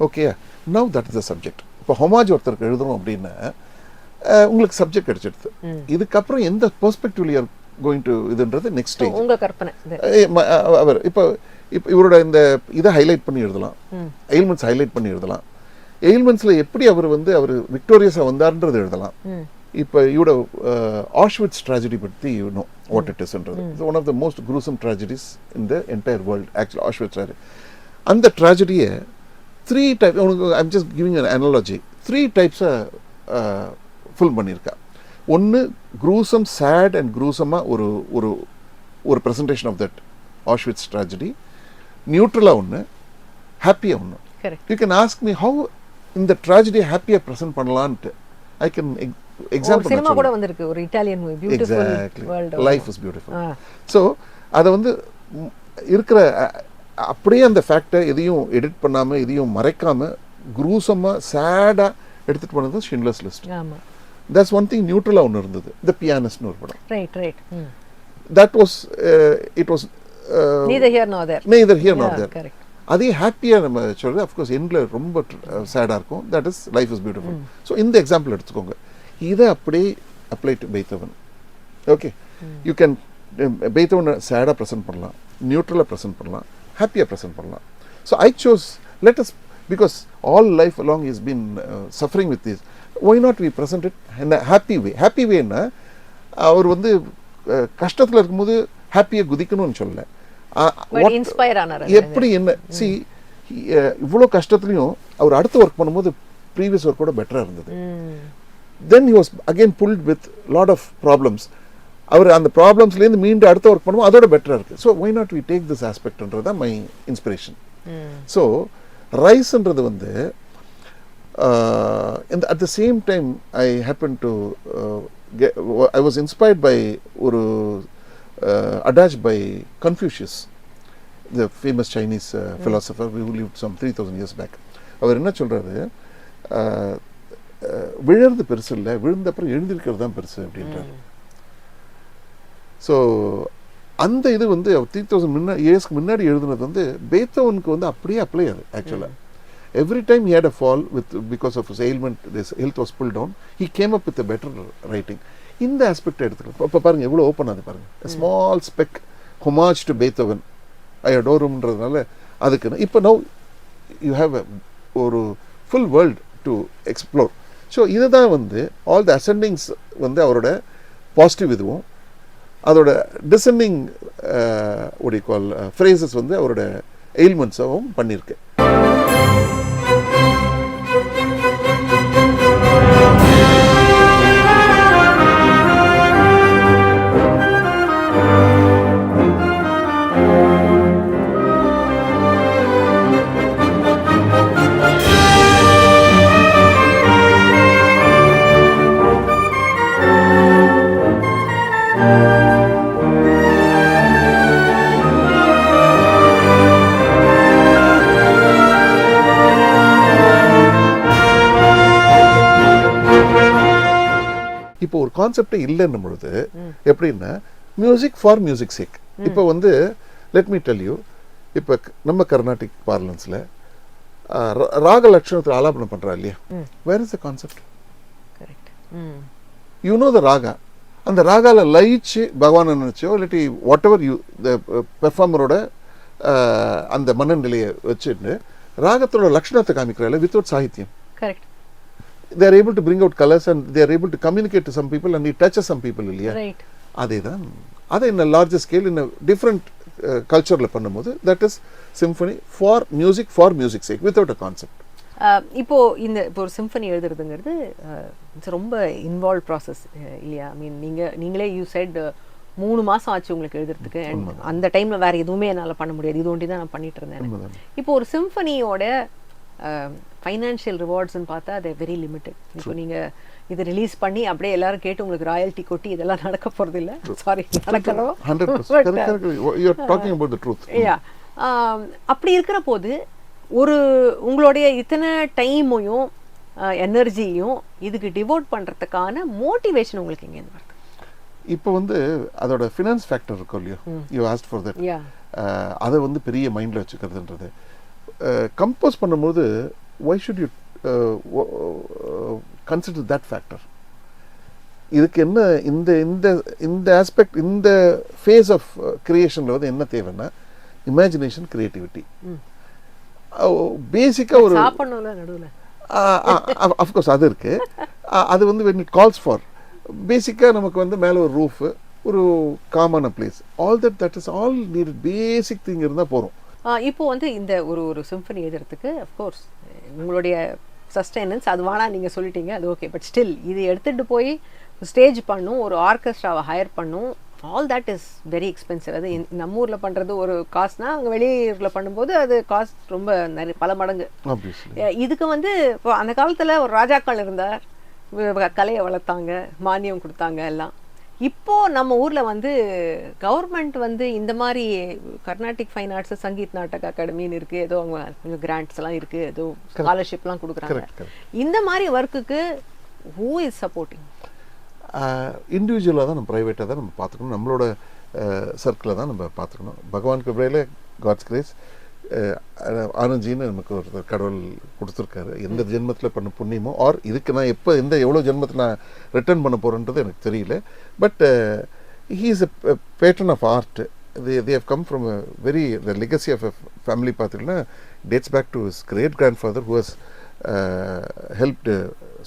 Okay, now that is the subject. இப்போ ஹோமாஜ் ஒருத்தருக்கு எழுதுறோம் அப்படின்னா உங்களுக்கு சப்ஜெக்ட் கிடைச்சிடுது. இதுக்கப்புறம் எந்த பெர்ஸ்பெக்டிவ்ல யூ ஆர் கோயிங் டு இதுன்றது நெக்ஸ்ட் ஸ்டேஜ். உங்க கற்பனை அவர் இப்போ இவரோட இந்த இதை ஹைலைட் பண்ணி எழுதலாம், எயில்மெண்ட்ஸ் ஹைலைட் பண்ணி எழுதலாம். எயில்மெண்ட்ஸ்ல எப்படி அவர் விக்டோரியஸா வந்தார்ன்றது எழுதலாம். இப்போ இவரோட ஆஷ்விட்ஸ் ட்ராஜடி பற்றி நோ வாட் இட் இஸ்ன்றது. It's one of the most gruesome tragedies in the entire world actually Auschwitz tragedy. அந்த ட்ராஜடியை 3 type, I'm just giving an analogy, 3 டைப்ஸை ஃபில் பண்ணியிருக்கா. ஒன்று குரூசம், சேட் அண்ட் குரூசமாக ஒரு ஒரு ஒரு presentation of that Auschwitz tragedy. நியூட்ரலாக ஒன்று, ஹாப்பியாக ஒன்று. You can ask me how இந்த ட்ராஜடியை ஹாப்பியாக ப்ரெசென்ட் பண்ணலான்ட்டு. ஐ கேன் எக்ஸாம்பிள் சினிமா கூட வந்திருக்கு, ஒரு Italian movie, beautiful world, life is beautiful. So அதை வந்து இருக்கிற அப்படியே அந்த ஃபேக்டை எதையும் எடிட் பண்ணாமல் எதையும் மறைக்காமல் குரூசமாக சேடாக எடுத்துகிட்டு போனது Schindler's list. That's one thing. நியூட்ரலா ஒன்று இருந்தது, த பியானிஸ்ட்னு ஒரு படம். Right. That was it was neither here nor there. Correct. அதே ஹாப்பியாக நம்ம சொல்கிறது அஃப்கோர்ஸ் எண்டில் ரொம்ப சேடாக இருக்கும். That is life is beautiful. So இந்த எக்ஸாம்பிள் எடுத்துக்கோங்க. இதை அப்படியே apply to Beethoven. Okay, you can பெய்தோவனை சேடாக ப்ரெசென்ட் பண்ணலாம், நியூட்ரலாக ப்ரெசென்ட் பண்ணலாம், ஹாப்பியாக ப்ரெசென்ட் பண்ணலாம். So I chose let us, because all life along he has been suffering with this, why not we present it in a happy way? Happy way na அவர் வந்து கஷ்டத்தில் இருக்கும்போது ஹாப்பியாக குதிக்கணும்னு சொல்லல, இன்ஸ்பயர் ஆனார். எப்படி என்ன see இவ்வளோ கஷ்டத்துலையும் அவர் அடுத்த ஒர்க் பண்ணும்போது ப்ரீவியஸ் ஒர்க்கோட பெட்டராக இருந்தது. Then he was again pulled with lot of problems. அவர் அந்த ப்ராப்ளம்ஸ்லேருந்து மீண்டும் அடுத்த ஒர்க் பண்ணும்போது அதோட பெட்டராக இருக்குது. So why not we take this ஆஸ்பெக்ட்ன்றது தான் மை இன்ஸ்பிரேஷன். ஸோ ரைஸ்ன்றது வந்து at the same time I happened to I was inspired by ஒரு adage by Confucius, the famous Chinese philosopher who lived some 3000 years back. அவர் என்ன சொல்றாரு, விழுறது பெருசு இல்லை, விழுந்த அப்புறம் எழுந்திருக்கிறது தான் பெருசு அப்படின்றாரு. ஸோ அந்த இது வந்து 3000 இயர்ஸ்க்கு முன்னாடி எழுதுனது வந்து பேத்தோவனுக்கு வந்து அப்படியே அப்ளை ஆகுது ஆக்சுவலாக. Every time he had a fall because of his ailment, his health was pulled down, he came up with a better writing. இந்த ஆஸ்பெக்ட் எடுத்துக்கலாம். இப்போ பாருங்க எவ்வளோ ஓப்பன் ஆகுது பாருங்க. Small spec homage to Beethoven, I adore himன்றதுனால அதுக்கு இப்போ no you have ஒரு full world to explore. So இதுதான் வந்து ஆல் த அசெண்டிங்ஸ் வந்து அவரோட பாசிட்டிவ் இதுவும், அதோட descending what you call phrases வந்து அவரோட எயில்மெண்ட்ஸாகவும் பண்ணியிருக்கு. இப்போ ஒரு கான்செப்டே இல்லைன்னும் பொழுது எப்படின்னா மியூசிக் ஃபார் மியூசிக் சேக். இப்போ வந்து லெட் மீ டெல் யூ, இப்போ நம்ம கர்நாடிக் பார்லன்ஸில் ராக லட்சணத்தில் ஆலாபனம் பண்ணுறா இல்லையா, where is the concept? You know the raga, அந்த ராகாவில் லயிச்சு பகவானை நினச்சோ இல்லாட்டி வாட் எவர் யூ த பெர்ஃபார்மரோட அந்த மனநிலையை வச்சுட்டு ராகத்தோட லட்சணத்தை காமிக்கிறாள் வித்தவுட் சாகித்யம். Correct. They are able to bring out colors and they are able to communicate to some people and it touches some people இல்லையா? Right. அதேதான் அதை in a larger scale in a different cultureல பண்ணும்போது that is symphony for music sake without a concept. இப்போ ஒரு symphony எழுதுறதுங்கிறது ரொம்ப involve process இல்லையா? ஐ மீன் நீங்களே you said 3 மாதம் ஆச்சு உங்களுக்கு எழுதுறதுக்கு. அந்த டைமில் வேறு எதுவுமே என்னால் பண்ண முடியாது, இது ஒண்டி தான் நான் பண்ணிட்டு இருந்தேன். இப்போ ஒரு சிம்பனியோட ஃபைனான்ஷியல் ரிவார்ட்ஸ்ன்னு பார்த்தா அது வெரி லிமிட்டட். இப்போ நீங்கள் இதை ரிலீஸ் பண்ணி அப்படியே எல்லாரும் கேட்டு உங்களுக்கு ராயல்ட்டி கொட்டி இதெல்லாம் நடக்க போகிறது இல்லை. சாரி, நடக்கிறோம். அப்படி இருக்கிற போது உங்களுடைய இத்தனை டைமையும் எனர்ஜியும் இதுக்கு டிவோட் பண்ணுறதுக்கான மோட்டிவேஷன் உங்களுக்கு எங்கேருந்து வருது? இப்போ வந்து அதோட ஃபினான்ஸ் ஃபேக்டர் இருக்கும் இல்லையோ, யூ ஆஸ்ட் ஃபார் தட். அதை வந்து பெரிய மைண்டில் வச்சுக்கிறதுன்றது கம்போஸ் பண்ணும்போது why should you consider that factor? இதுக்கு என்ன இந்த ஆஸ்பெக்ட் இந்த ஃபேஸ் ஆஃப் கிரியேஷன்ல வந்து என்ன தேவைன்னா இமேஜினேஷன், கிரியேட்டிவிட்டி. பேசிக்காக ஒரு சாப்பிடணும்ல நடுவில், அஃப்கோர்ஸ் அது இருக்கு. அது வந்து when it calls for பேசிக்காக நமக்கு வந்து மேலே ஒரு ரூஃப், ஒரு காமான place, all that is all need basic thing இருந்தால் போகிறோம். இப்போ வந்து இந்த ஒரு சிம்பனி எழுதுறதுக்கு அஃப்கோர்ஸ் உங்களுடைய சஸ்டைனன்ஸ் அது வேணா நீங்கள் சொல்லிட்டீங்க, அது ஓகே. பட் ஸ்டில் இது எடுத்துகிட்டு போய் ஸ்டேஜ் பண்ணும், ஒரு ஆர்கெஸ்ட்ராவை ஹையர் பண்ணும், all that is very expensive. அது நம்ம ஊரில் பண்ணுறது ஒரு காஸ்ட்னா அங்கே வெளியூரில் பண்ணும்போது அது காஸ்ட் ரொம்ப நிறைய பல மடங்கு. இதுக்கு வந்து இப்போ அந்த காலத்தில் ஒரு ராஜாக்கள் இருந்தார், கலையை வளர்த்தாங்க, மானியம் கொடுத்தாங்க எல்லாம். இப்போ நம்ம ஊர்ல வந்து கவர்மெண்ட் வந்து இந்த மாதிரி கர்நாடிக் ஃபைன் ஆர்ட்ஸ் சங்கீத் நாடக அகாடமின்னு இருக்கு, ஏதோ அவங்க கொஞ்சம் கிராண்ட்ஸ் எல்லாம் இருக்கு, ஏதோ ஸ்காலர்ஷிப்லாம் கொடுக்குறாங்க. இந்த மாதிரி ஒர்க்குக்கு ஹூ இஸ் சப்போர்ட்டிங்? இண்டிவிஜுவலாக தான் நம்ம ப்ரைவேட்டாக தான் நம்ம பார்த்துக்கணும், நம்மளோட சர்க்கிளில் தான் நம்ம பார்த்துக்கணும். பகவான் கிருபையில் காட்ஸ் கிரேஸ் ஆனந்த்ஜின்னு நமக்கு ஒரு கடவுள் கொடுத்துருக்காரு. எந்த ஜென்மத்தில் பண்ண புண்ணியமோ ஆர் இதுக்கு நான் எவ்வளோ ஜென்மத்தில் நான் ரிட்டர்ன் பண்ண போகிறேன்றது எனக்கு தெரியல. But he is a patron of art. they have come from a the legacy of a family பார்த்தீங்கன்னா dates back to his great grandfather who has helped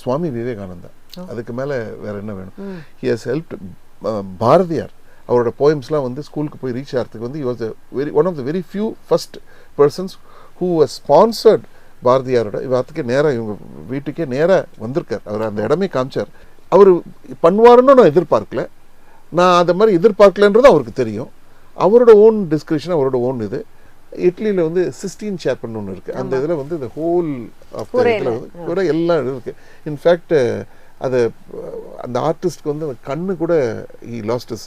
Swami Vivekananda. அதுக்கு மேலே வேற என்ன வேணும்? he has helped Bharathiyar. அவரோட போயம்ஸ்லாம் வந்து ஸ்கூலுக்கு போய் ரீச் ஆகிறதுக்கு வந்து he was one of the very few first persons who was sponsored பாரதியாரோட இவத்துக்கு நேராக இவங்க வீட்டுக்கே நேராக வந்திருக்கார். அவர் அந்த இடமே காமிச்சார். அவர் பண்ணுவாருன்னு நான் எதிர்பார்க்கல, நான் அந்த மாதிரி எதிர்பார்க்கலன்றது அவருக்கு தெரியும். அவரோட ஓன் டிஸ்கிரிப்ஷன், அவரோட ஓன் இது. இட்லியில் வந்து சிஸ்டீன் சேப்பன் ஒன்று இருக்குது. அந்த இதில் வந்து இந்த ஹோல் ஆஃப் த இதில் வந்து கூட எல்லாம் இருக்குது. இன்ஃபேக்ட் அது அந்த ஆர்டிஸ்ட்க்கு வந்து கண்ணு கூட he lost his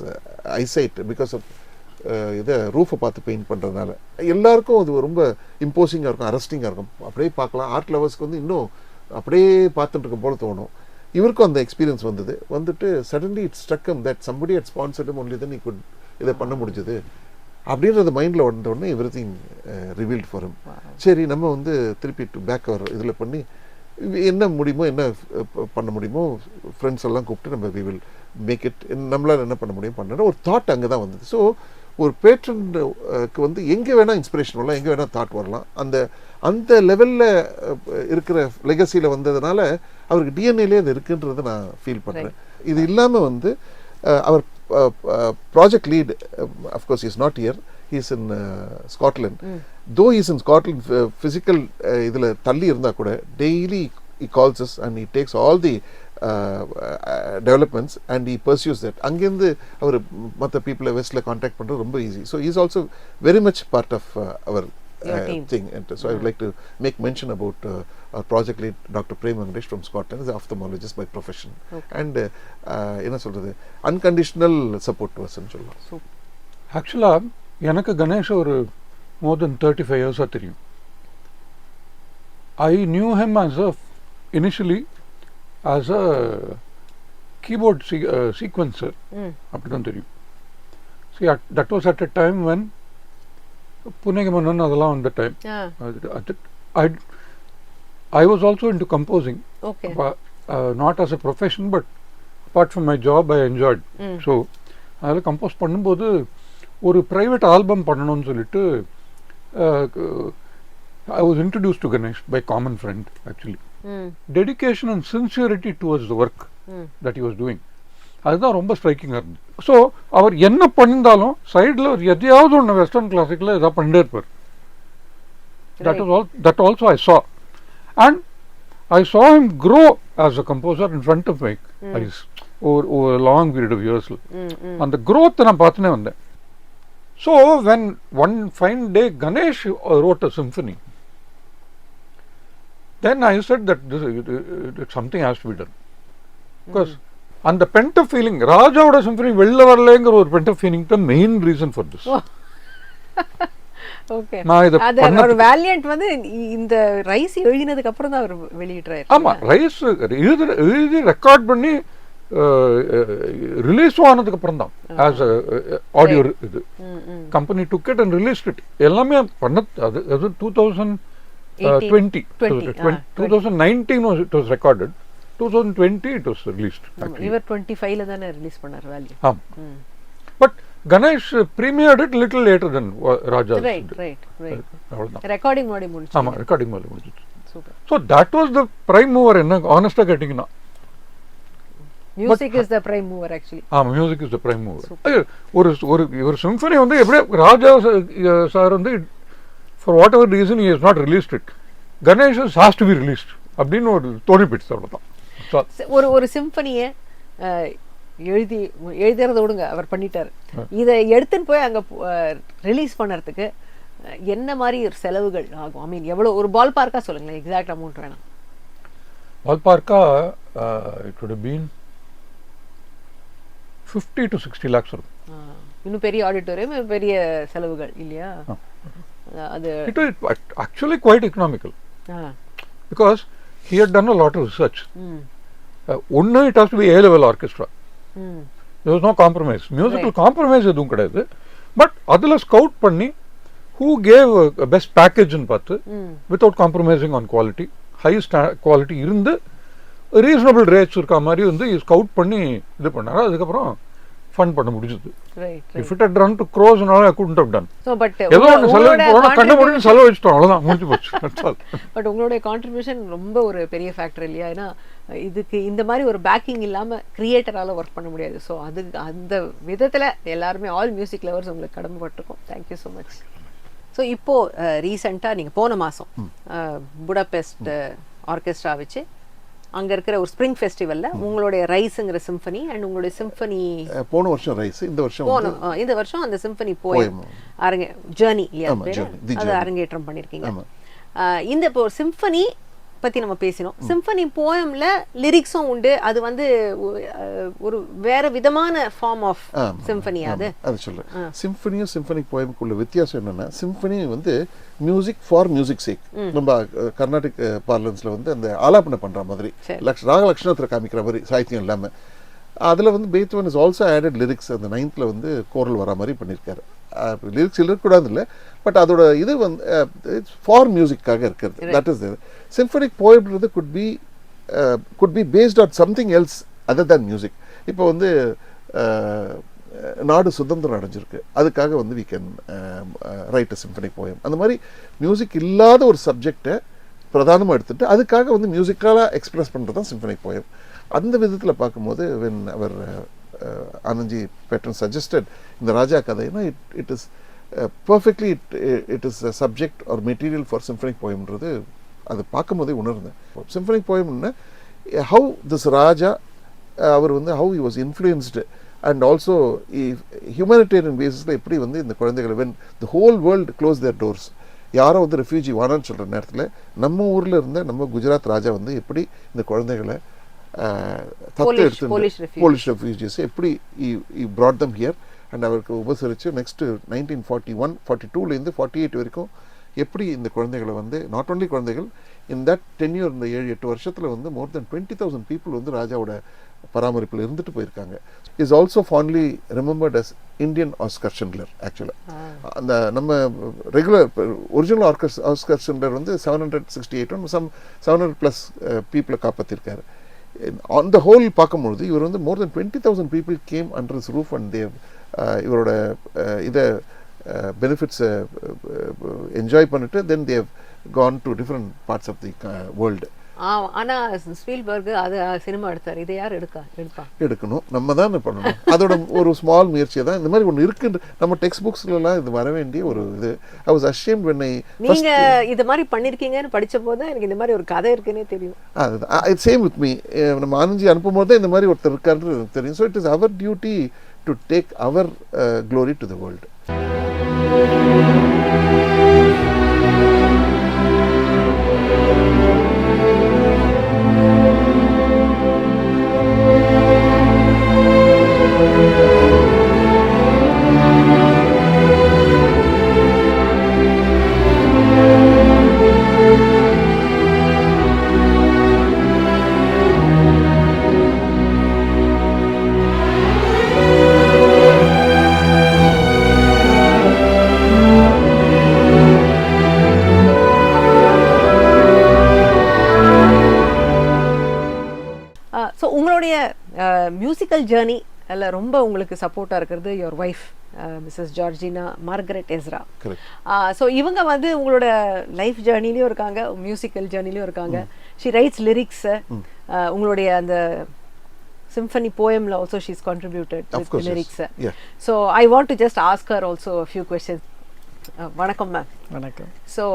eyesight because of இதை ரூஃபை பார்த்து பெயிண்ட் பண்ணுறதுனால. எல்லாருக்கும் அது ரொம்ப இம்போசிங்காக இருக்கும், அரெஸ்டிங்காக இருக்கும். அப்படியே பார்க்கலாம். ஆர்ட் லவர்ஸ்க்கு வந்து இன்னும் அப்படியே பார்த்துட்டு இருக்கும் போல தோணும். இவருக்கும் அந்த எக்ஸ்பீரியன்ஸ் வந்துட்டு suddenly it struck him that somebody had sponsored him only then he could இதை பண்ண முடிஞ்சது அப்படின்றது மைண்டில் வந்த உடனே எவ்ரிதிங் ரிவீல்ட் ஃபார் ஹிம். சரி, நம்ம வந்து திருப்பி பேக் அவர் இதில் பண்ணி என்ன முடியுமோ, என்ன பண்ண முடியுமோ, ஃப்ரெண்ட்ஸ் எல்லாம் கூப்பிட்டு நம்ம வி வில் மேக் இட், நம்மளால் என்ன பண்ண முடியும் பண்ண ஒரு தாட் அங்கே தான் வந்தது. ஸோ ஒரு பேட்ரனுக்கு வந்து எங்கே வேணால் இன்ஸ்பிரேஷன் வரலாம், எங்கே வேணால் தாட் வரலாம். அந்த லெவலில் இருக்கிற லெகசியில் வந்ததுனால அவருக்கு டிஎன்ஏலே அது இருக்குன்றதை நான் ஃபீல் பண்ணுறேன். இது இல்லாமல் வந்து அவர் project lead, of course he is not here, he is in Scotland. Though he is in Scotland, physical idhula thalli irundha kuda daily he calls us and he takes all the developments and he pursues that. Angendu our matha people west la contact pandra romba easy. So he is also very much part of our thing. And so I would like to make mention about our project lead Dr. Priya Parthasarathy from Scotland, is an ophthalmologist by profession. And என்ன சொல்றது, unconditional support to us ன்னு சொல்லலாம். ஆக்சுவலாக எனக்கு கணேஷ் ஒரு more than 35 years தெரியும். I knew him as a initially as a keyboard sequencer. அப்படிதான் தெரியும். See, that was at a time when Punegaman அதெல்லாம் அந்த time. I was also into composing. Okay. Not as a profession, but apart from my job I enjoyed. So அதில் compose பண்ணும்போது ஒரு private album பண்ணணும்னு சொல்லிட்டு I was introduced to Ganesh by common friend actually. Dedication and sincerity towards the work that he was doing, அதுதான் ரொம்ப ஸ்ட்ரைக்கிங்காக இருந்தது. So அவர் என்ன பண்ணியிருந்தாலும் சைடில் ஒரு எதையாவது ஒன்று வெஸ்டர்ன் கிளாசிக்கில் எதாவது பண்ணிட்டே இருப்பார். That also I saw. And I saw him grow as a composer in front of my eyes over a long period of years. And the growth நான் பார்த்துனே வந்தேன். So when one fine day Ganesh wrote a symphony, then I said that something has to be done. Because அந்த pent-up feeling, ராஜாவோட symphony வெளில வரலைங்கிற ஒரு pent-up feeling தான் main reason for this. Okay, அது valiant வந்து இந்த ரைஸ் எழுதினதுக்கு அப்புறம் தான் அவர் வெளியிட்டாரு. ஆமா, ரைஸ் எழுதி ரெக்கார்ட் பண்ணி ரிலீஸ் ஆனதுக்கு அப்புறம் தான் ஆஸ் ஆடியோ இது company took it and released it. எல்லாமே பண்ண அது 2020 2019 it was recorded, 2020 it was released. இவர் 25 ல தான ரிலீஸ் பண்ணார் value. But Ganesh premiered it little later than Raja. Right. Recording mode முடிச்சு. ஆமா, recording mode முடிச்சு. Super. So that was the prime mover. என்ன honest-ஆ கேட்டிங்கனா, music is the prime mover actually. music is the prime mover. ஒரு symphony வந்து எப்படியே ராஜா sir வந்து for whatever reason he has not released it, Ganesh has to be released அப்படின்னு ஒரு தோணி பிடிச்சு அவ்வளவுதான். ஒரு சிம்பனியை எழுதுறத விடுங்க, அவர் பண்ணிட்டாரு. இதை எடுத்துன்னு போய் அங்கே ரிலீஸ் பண்ணுறதுக்கு என்ன மாதிரி ஒரு செலவுகள் ஆகும்? ஐ மீன் எவ்வளோ, ஒரு பால் பார்க்கா சொல்லுங்களேன், எக்ஸாக்ட் அமௌண்ட் வேணாம். பால் பார்க்கா it would have been 50 to 60 lakhs இருக்கும். இன்னும் பெரிய ஆடிட்டோரியம், பெரிய செலவுகள் இல்லையா? அது it was actually quite economical because he had done a lot of research. One, it has to be A-level orchestra. There was no compromise. Musical compromise எதுவும் கிடையாது. But அதில் ஸ்கவுட் பண்ணி who gave a best package ன்னு பார்த்து without compromising on quality, high quality இருந்து reasonable rates இருக்க மாதிரி வந்து ஸ்கவுட் பண்ணி இது பண்ணாரு. அதுக்கப்புறம் ஃபண்ட் பண்ண முடிஞ்சது. If it had run to crores and all, I couldn't have done. So but ஏதோ ஒன்று செலவு கண்ண முடிஞ்சு செலவு வச்சுட்டோம், அவ்வளோதான், முடிஞ்சு போச்சு. பட் உங்களுடைய கான்ட்ரிபியூஷன் ரொம்ப ஒரு பெரிய ஃபேக்டர் இல்லையா? ஏன்னா இதுக்கு இந்த மாதிரி ஒரு பேக்கிங் இல்லாமல் கிரியேட்டரால் ஒர்க் பண்ண முடியாது. ஸோ அது அந்த விதத்தில் எல்லாருமே ஆல் மியூசிக் லவர்ஸ் உங்களுக்கு கடமைப்பட்டிருக்கோம். Thank you so much. ஸோ இப்போது ரீசெண்டாக நீங்கள் போன மாதம் புடாபெஸ்ட் ஆர்கெஸ்ட்ரா வச்சு அங்கே இருக்கிற ஒரு ஸ்ப்ரிங் ஃபெஸ்டிவலில் உங்களுடைய ரைஸுங்கிற சிம்பனி அண்ட் உங்களுடைய சிம்பனி போன வருஷம் ரைஸ், இந்த வருஷம் இந்த வருஷம் அந்த சிம்பனி போயம் ஜேர்னி இல்லையா அது அரங்கேற்றம் பண்ணியிருக்கீங்க. இந்த இப்போ சிம்பனி பற்றி நம்ம பேசினோம். சிம்பனி போயமில் லிரிக்ஸும் உண்டு, அது வந்து ஒரு வேற விதமான ஃபார்ம் ஆஃப் சிம்பனி. அது சொல்கிறேன். சிம்பனியும் சிம்பனிக் போயமுக்குள்ள வித்தியாசம் என்னென்னா, சிம்பனி வந்து மியூசிக் ஃபார் மியூசிக் சேக். நம்ம கர்நாடிக் பார்லன்ஸில் வந்து அந்த ஆலாபனை பண்ணுற மாதிரி ராக லட்சணத்தில் காமிக்கிற மாதிரி சாகித்யம் இல்லாமல் அதில் வந்து Beethoven is also added lyrics. அந்த 9th வந்து கோரல் வர மாதிரி பண்ணியிருக்காரு. லிரிக்ஸ் இருக்கக்கூடாது இல்லை, பட் அதோட இது வந்து இட்ஸ் ஃபார் மியூசிக்காக இருக்கிறது. தட் இஸ் சிம்பனிக் போயம்ன்றது could be based on something else other than music. இப்போ வந்து நாடு சுதந்திரம் அடைஞ்சிருக்கு, அதுக்காக வந்து we can write a symphonic poem. அந்த மாதிரி மியூசிக் இல்லாத ஒரு சப்ஜெக்டை பிரதானமாக எடுத்துகிட்டு அதுக்காக வந்து மியூசிக்கலாக எக்ஸ்பிரஸ் பண்ணுறது தான் சிம்பனிக் போயம். அந்த விதத்தில் பார்க்கும்போது வென் அவர் ஆனந்த்ஜி பேட்டன் சஜஸ்டட் இந்த ராஜா கதைனா it is perfectly it is subject or material for symphonic போயம்ன்றது அது பார்க்கும்போதே உணர்ந்தேன். சிம்பனிக் போயம்னா ஹவு திஸ் ராஜா அவர் வந்து how he was influenced and also humanitarian பேசிஸில் எப்படி வந்து இந்த குழந்தைகளை when the whole world close their doors, யாரோ வந்து ரெஃப்யூஜி வானான்னு சொல்கிற நேரத்தில் நம்ம ஊரில் இருந்த நம்ம குஜராத் ராஜா வந்து எப்படி இந்த குழந்தைகளை தத்து எடுத்து போலிஷ் ரெஃப்யூஜிஸ் எப்படி brought them here அண்ட் அவருக்கு உபசரித்து நெக்ஸ்ட்டு 1941-42லேருந்து 48 வரைக்கும் எப்படி இந்த குழந்தைகளை வந்து நாட் ஓன்லி குழந்தைகள் இன் தட் டென்யூர் இந்த 7-8 வருஷத்தில் வந்து மோர் தென் 20,000 பீப்புள் வந்து ராஜாவோட பராமரிப்பில் இருந்துட்டு போயிருக்காங்க. Is also fondly remembered as Indian Oscar Schindler. ஆக்சுவலாக அந்த நம்ம ரெகுலர் ஒரிஜினல் ஆஸ்கர் ஷிண்ட்லர் வந்து 768 சம் 700+ பீப்புளை காப்பாற்றிருக்காரு. ஆன் த ஹோல் பார்க்கும்பொழுது இவர் வந்து more then 20,000 people came under his roof and they இவரோட இதை பெனிஃபிட்ஸை என்ஜாய் பண்ணிட்டு then they gone to different parts of the world. ஆனால் ஸ்பீல்பர்க் அது சினிமா எடுத்தார், இதை யார் எடுக்கணும்? நம்ம தான் பண்ணணும். அதோட ஒரு ஸ்மால் முயற்சியை தான் இந்த மாதிரி ஒன்று இருக்குன்னு நம்ம டெக்ஸ்ட் புக்ஸ்லாம் இது வர வேண்டிய ஒரு இது. I was ashamed when I நீங்க இது மாதிரி பண்ணிருக்கீங்கன்னு படிச்ச போது எனக்கு இந்த மாதிரி ஒரு கதை இருக்குன்னே தெரியும். அதுதான் சேம் வித் மீ. நம்ம ஆனந்த்ஜி அனுப்பும் போது இந்த மாதிரி ஒருத்தர் இருக்காருன்னு தெரியும். So it is our duty to take our glory to the world. So உங்களுடைய மியூசிக்கல் ஜேர்னி அதில் ரொம்ப உங்களுக்கு சப்போர்ட்டாக இருக்கிறது your wife Mrs Georgina Margaret Ezra. So இவங்க வந்து உங்களோட லைஃப் ஜேர்னிலையும் இருக்காங்க, மியூசிக்கல் ஜேர்னிலையும் இருக்காங்க. She writes lyrics. உங்களுடைய அந்த symphony poemல also she's contributed with the lyrics. Yeah. So I want to just ask her also a few questions. வணக்கம் மேம். வணக்கம். ஸோ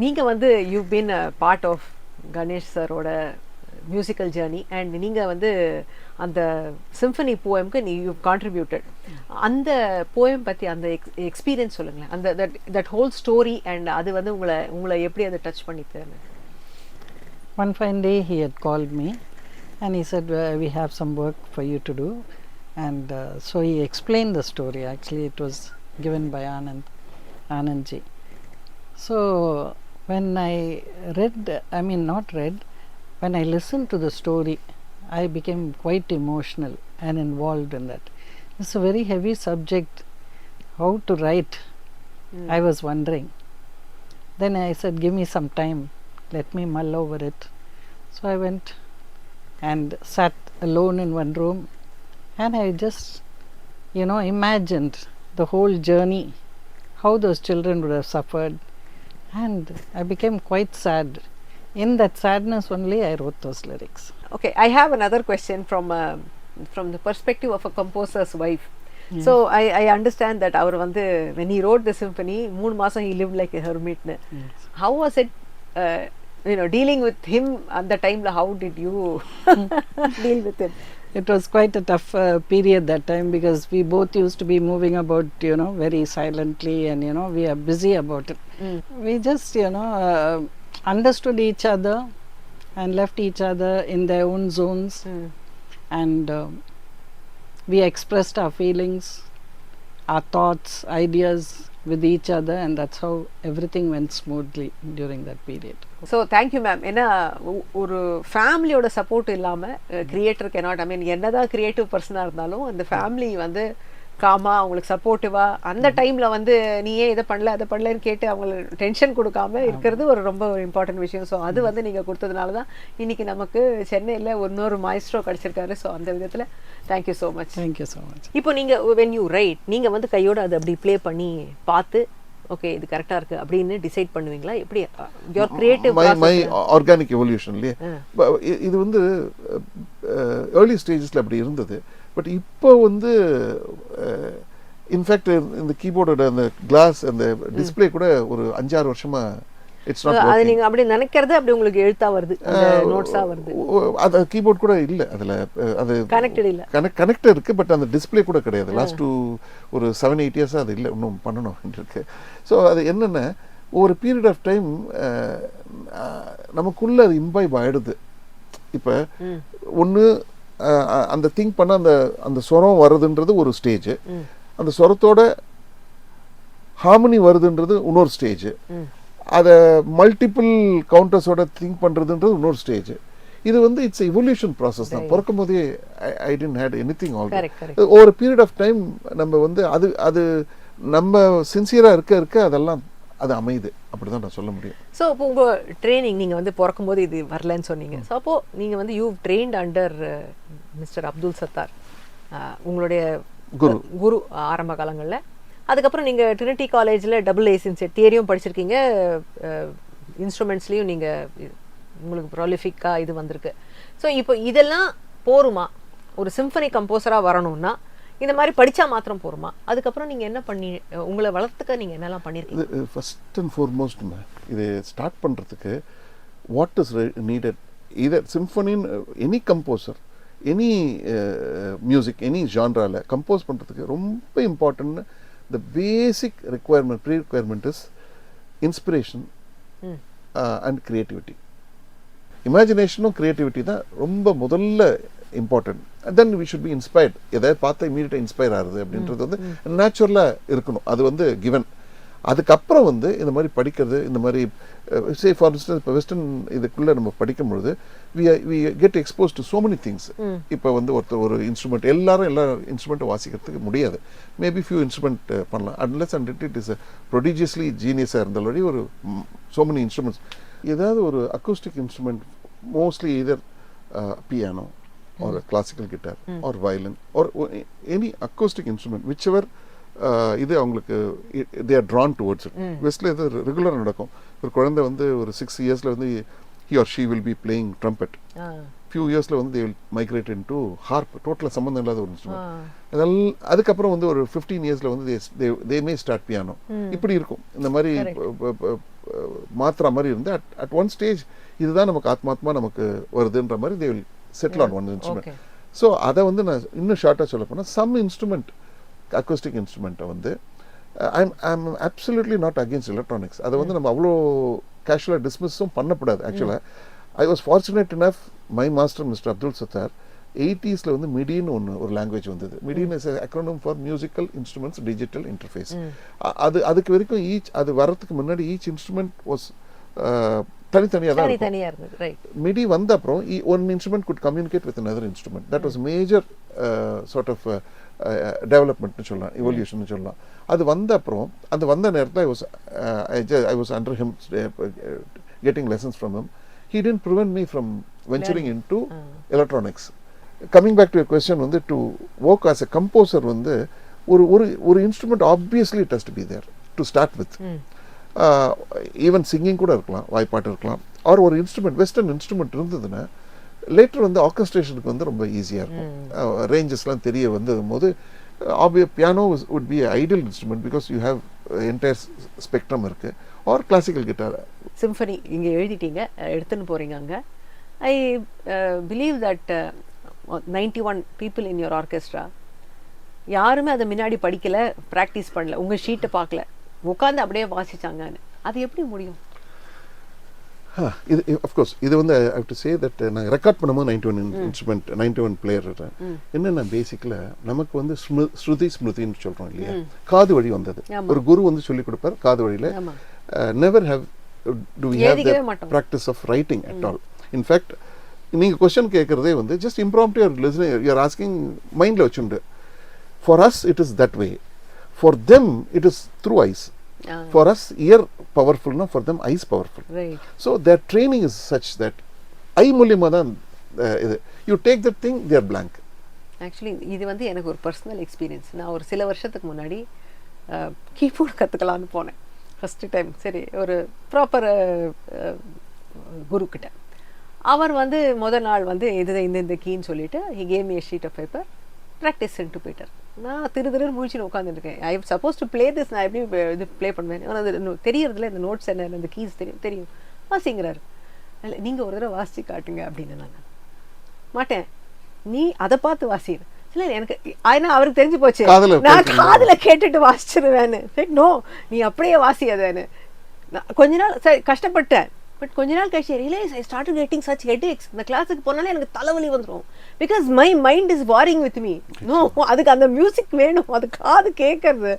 நீங்கள் வந்து you've been a part of Ganesh சரோட மியூசிக்கல் ஜேர்னி அண்ட் நீங்கள் வந்து அந்த சிம்பனி போயம்க்கு யூ கான்ட்ரிபியூட்டட். அந்த போயம் பற்றி அந்த எக்ஸ்பீரியன்ஸ் சொல்லுங்களேன், அந்த தட் ஹோல் ஸ்டோரி அண்ட் அது வந்து உங்களை எப்படி அதை டச் பண்ணிட்டு? One fine day he had called me and he said we have some work for you to do, and so he explained the story. Actually it was given by Anandji. So when I when I listened to the story, I became quite emotional and involved in that. It's a very heavy subject. How to write? I was wondering. Then I said, give me some time, let me mull over it. So I went and sat alone in one room, and I just imagined the whole journey, how those children would have suffered, and I became quite sad. In that sadness only I wrote those lyrics. Okay, I have another question from the perspective of a composer's wife. So I understand that அவர் வந்து when he wrote the symphony 3 மாசம் he lived like a hermit. How was it dealing with him at the time? How did you deal with him? It was quite a tough period that time, because we both used to be moving about, very silently, and we are busy about it. We just understood each other and left each other in their own zones, and we expressed our feelings, our thoughts, ideas with each other, and that's how everything went smoothly during that period. So thank you ma'am. ஏன்னா ஒரு ஃபேமிலியோட support இல்லாமல் creator cannot, என்னதான் creative பர்சனாக இருந்தாலும் அந்த family வந்து gamma அவங்களுக்கு சப்போர்ட்டிவாக அந்த டைமில் வந்து நீ ஏன் இதை பண்ணல அதை பண்ணலன்னு கேட்டு அவங்களுக்கு டென்ஷன் கொடுக்காம இருக்கிறது ரொம்ப ஒரு இம்பார்ட்டன்ட் விஷயம். ஸோ அது வந்து நீங்கள் கொடுத்ததுனால தான் இன்னைக்கு நமக்கு சென்னையில் இன்னொரு மாய்ஸ்ட்ரோ கிடச்சிருக்காரு. ஸோ அந்த விதத்தில் thank you so much. Thank you so much. இப்போ நீங்கள் வென் யூ ரைட், நீங்கள் வந்து கையோடு அது அப்படி ப்ளே பண்ணி பார்த்து ஓகே இது கரெக்டாக இருக்குது அப்படின்னு டிசைட் பண்ணுவீங்களா? எப்படி யுவர் கிரியேட்டிவ் மை ஆர்கானிக் எவல்யூஷன்லேயே இது வந்து ஏர்லி ஸ்டேஜஸில் அப்படி இருந்தது. பட் இப்போ வந்து இன்ஃபேக்ட் இந்த கீபோர்டோட அந்த கிளாஸ் அந்த டிஸ்பிளே கூட ஒரு 5-6 வருஷமா இட்ஸ் நாட் அது நீங்கள் அப்படி நினைக்கிறது அப்படி உங்களுக்கு எழுத்தாக வருது, நோட்ஸாக வருது. அது கீபோர்ட் கூட இல்லை, அதில் அது கனெக்டட் இல்லை, கனெக்டட் இருக்குது, பட் அந்த டிஸ்பிளே கூட கிடையாது. லாஸ்ட் ஒரு 7-8 இயர்ஸாக அது இல்லை, இன்னும் பண்ணணும் இருக்கு. ஸோ அது என்னென்ன ஒரு பீரியட் ஆஃப் டைம் நமக்குள்ளே அது இம்பைப் ஆகிடுது. இப்போ ஒன்று அந்த திங்க் பண்ண அந்த ஸ்வரம் வருதுன்றது ஒரு ஸ்டேஜ், அந்த ஸ்வரத்தோட ஹார்மனி வருதுன்றது இன்னொரு ஸ்டேஜ், அதை மல்டிபிள் கவுண்டர்ஸோட திங்க் பண்ணுறதுன்றது இன்னொரு ஸ்டேஜ். இது வந்து இட்ஸ் எவல்யூஷன் ப்ராசஸ் தான். பிறக்கும் போதே ஐ டென்ட் ஹேட் எனிதிங் ஆல்ரெடி. ஒரு பீரியட் ஆஃப் டைம் நம்ம வந்து அது நம்ம சின்சியராக இருக்க அதெல்லாம் அது அமையுது, அப்படி தான் நான் சொல்ல முடியும். ஸோ இப்போ உங்கள் ட்ரைனிங் நீங்கள் வந்து பிறக்கும்போது இது வரலன்னு சொன்னீங்க. ஸோ அப்போது நீங்கள் வந்து you trained under mister Abdul Sattar, உங்களுடைய குரு ஆரம்ப காலங்களில். அதுக்கப்புறம் நீங்கள் ட்ரினிட்டி காலேஜில் டபுள் ஏசின்ஸ் தியரியும் படிச்சிருக்கீங்க, இன்ஸ்ட்ருமெண்ட்ஸ்லேயும் நீங்கள் உங்களுக்கு ப்ராலிஃபிக்காக இது வந்திருக்கு. ஸோ இப்போ இதெல்லாம் போருமா? ஒரு சிம்ஃபனி கம்போசராக வரணும்னா இந்த மாதிரி படித்தா மாத்திரம் போருமா? அதுக்கப்புறம் நீங்கள் என்ன பண்ணி உங்களை வளர்த்துக்க நீங்கள் என்னெல்லாம் பண்ணியிருக்கீங்க? ஃபர்ஸ்ட் அண்ட் ஃபார்மோஸ்ட் இது ஸ்டார்ட் பண்ணுறதுக்கு வாட் இஸ் நீடட், இதர் சிம்ஃபனின் any composer any music any ஜான்ராவில் கம்போஸ் பண்ணுறதுக்கு ரொம்ப important the basic requirement, pre-requirement is inspiration and creativity. Imagination creativity தான் ரொம்ப முதல்ல important. And then we should be inspired. எதை பார்த்தா இமீடியட்டாக இன்ஸ்பயர் ஆகுது அப்படின்றது வந்து நேச்சுரலாக இருக்கணும், அது வந்து கிவன். அதுக்கப்புறம் வந்து இந்த மாதிரி படிக்கிறது, இந்த மாதிரி சே ஃபார் இன்ஸ்டன்ஸ் இப்போ வெஸ்டர்ன் இதுக்குள்ளே நம்ம படிக்கும்பொழுது we get expose to so many things. இப்போ வந்து ஒரு இன்ஸ்ட்ருமெண்ட் எல்லா இன்ஸ்ட்ருமெண்ட்டும் வாசிக்கிறதுக்கு முடியாது. மேபி ஃபியூ இன்ஸ்ட்ருமெண்ட் பண்ணலாம், unless and it is prodigiously ஜீனியஸாக இருந்தாலும் ஒரு சோ மெனி இன்ஸ்ட்ருமெண்ட்ஸ். ஏதாவது ஒரு acoustic instrument, mostly either piano or a classical guitar or violin or any acoustic instrument, whichever இது அவங்களுக்கு they are drawn towards it. வெஸ்ட்ல இது ரெகுலராக நடக்கும். ஒரு குழந்தை வந்து ஒரு 6 இயர்ஸில் வந்து he or she will be playing trumpet. few இயர்ஸில் வந்து they will migrate into harp, டோட்டலாக சம்மந்தம் இல்லாத ஒரு இன்ஸ்ட்ருமெண்ட். அதெல்லாம் அதுக்கப்புறம் வந்து ஒரு 15 இயர்ஸில் வந்து they may start piano. இப்படி இருக்கும். இந்த மாதிரி மாத்திர மாதிரி இருந்து at one stage இதுதான் நமக்கு ஆத்மாத்மா நமக்கு வருதுன்ற மாதிரி they will settle on one instrument. So அதை வந்து நான் இன்னும் ஷார்ட்டாக சொல்ல போனால் சம் இன்ஸ்ட்ருமெண்ட் அக்கோஸ்டிக் இன்ஸ்ட்ருமெண்ட்டை வந்து I'm absolutely not against electronics. அதை வந்து நம்ம அவ்வளோ கேஷுவலாக டிஸ்மிஸும் பண்ணக்கூடாது. ஆக்சுவலாக I was fortunate enough my master mister Abdul Sattar 80s வந்து மிடின்னு ஒரு லாங்குவேஜ் வந்தது. மிடின் is acronym for musical instruments digital interface. அதுக்கு வரைக்கும் அது வரதுக்கு முன்னாடி ஈச் இன்ஸ்ட்ருமெண்ட் வாஸ் தனித்தனியாக தான் இருக்கும். மிடி வந்த அப்புறம் one instrument good communicate with another instrument. that was major sort of டெவலப்மெண்ட்னு சொல்லலாம், இவல்யூஷன் சொல்லலாம். அது வந்த அப்புறம் அந்த வந்த நேரத்தில் I was under him getting lessons from him. He didn't prevent me from venturing into electronics. Coming back to your question, வந்து to work as a composer வந்து ஒரு instrument obviously it has to be there to start with. Even singing கூட இருக்கலாம், வாய்ப்பாட்டு இருக்கலாம், R ஒரு instrument western instrument இருந்ததுன்னா later வந்து ஆர்கெஸ்ட்ரேஷனுக்கு வந்து ரொம்ப ஈஸியாக இருக்கும். ரேஞ்சஸ்லாம் தெரிய வந்ததும் போது piano would be an ideal instrument because you have entire spectrum இருக்கு, or classical guitar. சிம்பனி இங்கே எழுதிட்டீங்க, எடுத்துன்னு போகிறீங்க அங்கே. I believe that 91 people in your orchestra யாருமே அதை முன்னாடி படிக்கலை, ப்ராக்டிஸ் பண்ணல, உங்கள் ஷீட்டை பார்க்கல, உட்காந்து அப்படியே வாசிச்சாங்கன்னு. அது எப்படி முடியும்? இது அஃப்கோர்ஸ் இது வந்து I have to say that நாங்கள் ரெக்கார்ட் பண்ணும்போது 91 இன்ஸ்ட்ருமெண்ட் 91 பிளேயர் என்னென்ன பேசிக்கில் நமக்கு வந்து ஸ்மிருதின்னு சொல்கிறோம் இல்லையா, காது வழி வந்தது. ஒரு குரு வந்து சொல்லிக் கொடுப்பார் காது வழியில். Never how to we have the practice of writing at all. In fact நீங்கள் கொஸ்டின் கேட்குறதே வந்து ஜஸ்ட் இம்ப்ராம்ப்டி யூஆர் ஆஸ்கிங் மைண்டில் வச்சுண்டு. For us it is that way, for them it is through eyes. For us, ear powerful, no? For them, eyes powerful. Right. So their training is such that eye மூலியமா தான் you take that thing, they are blank. Actually இது வந்து எனக்கு ஒரு personal experience. நான் ஒரு சில வருஷத்துக்கு முன்னாடி கீபோர்டு கற்றுக்கலான்னு போனேன் ஃபஸ்ட்டு டைம். சரி, ஒரு ப்ராப்பர் குருக்கிட்ட. அவர் வந்து முதல் நாள் வந்து இது இந்த கீன்னு சொல்லிட்டு he gave me a sheet of paper, practice சென்ட்டு போயிட்டார். நான் திருன்னு முழிச்சுன்னு உட்காந்துருக்கேன். I suppose to play this, நான் எப்படி இது ப்ளே பண்ணுவேன், ஆனால் அது தெரியறதுல இந்த நோட்ஸ் என்ன, இந்த கீஸ் தெரியும் வாசிங்கிறாரு. இல்லை நீங்கள் ஒரு தடவை வாசிச்சு காட்டுங்க அப்படின்னு. நான் மாட்டேன், நீ அதை பார்த்து வாசிடு. இல்லை எனக்கு ஆனால் அவருக்கு தெரிஞ்சு போச்சு நான் காதில் கேட்டுட்டு வாசிச்சிருவேன்னு. நோ, நீ அப்படியே வாசி அதேன்னு. நான் கொஞ்ச நாள் சரி கஷ்டப்பட்டேன். பட் கொஞ்ச நாள் கழிச்சு realise I started getting such headaches. இந்த கிளாஸுக்கு போனாலே எனக்கு தலைவலி வந்துடும். Because my mind is warring with me. No, அதுக்கு அந்த மியூசிக் வேணும், அது காது கேட்கறது.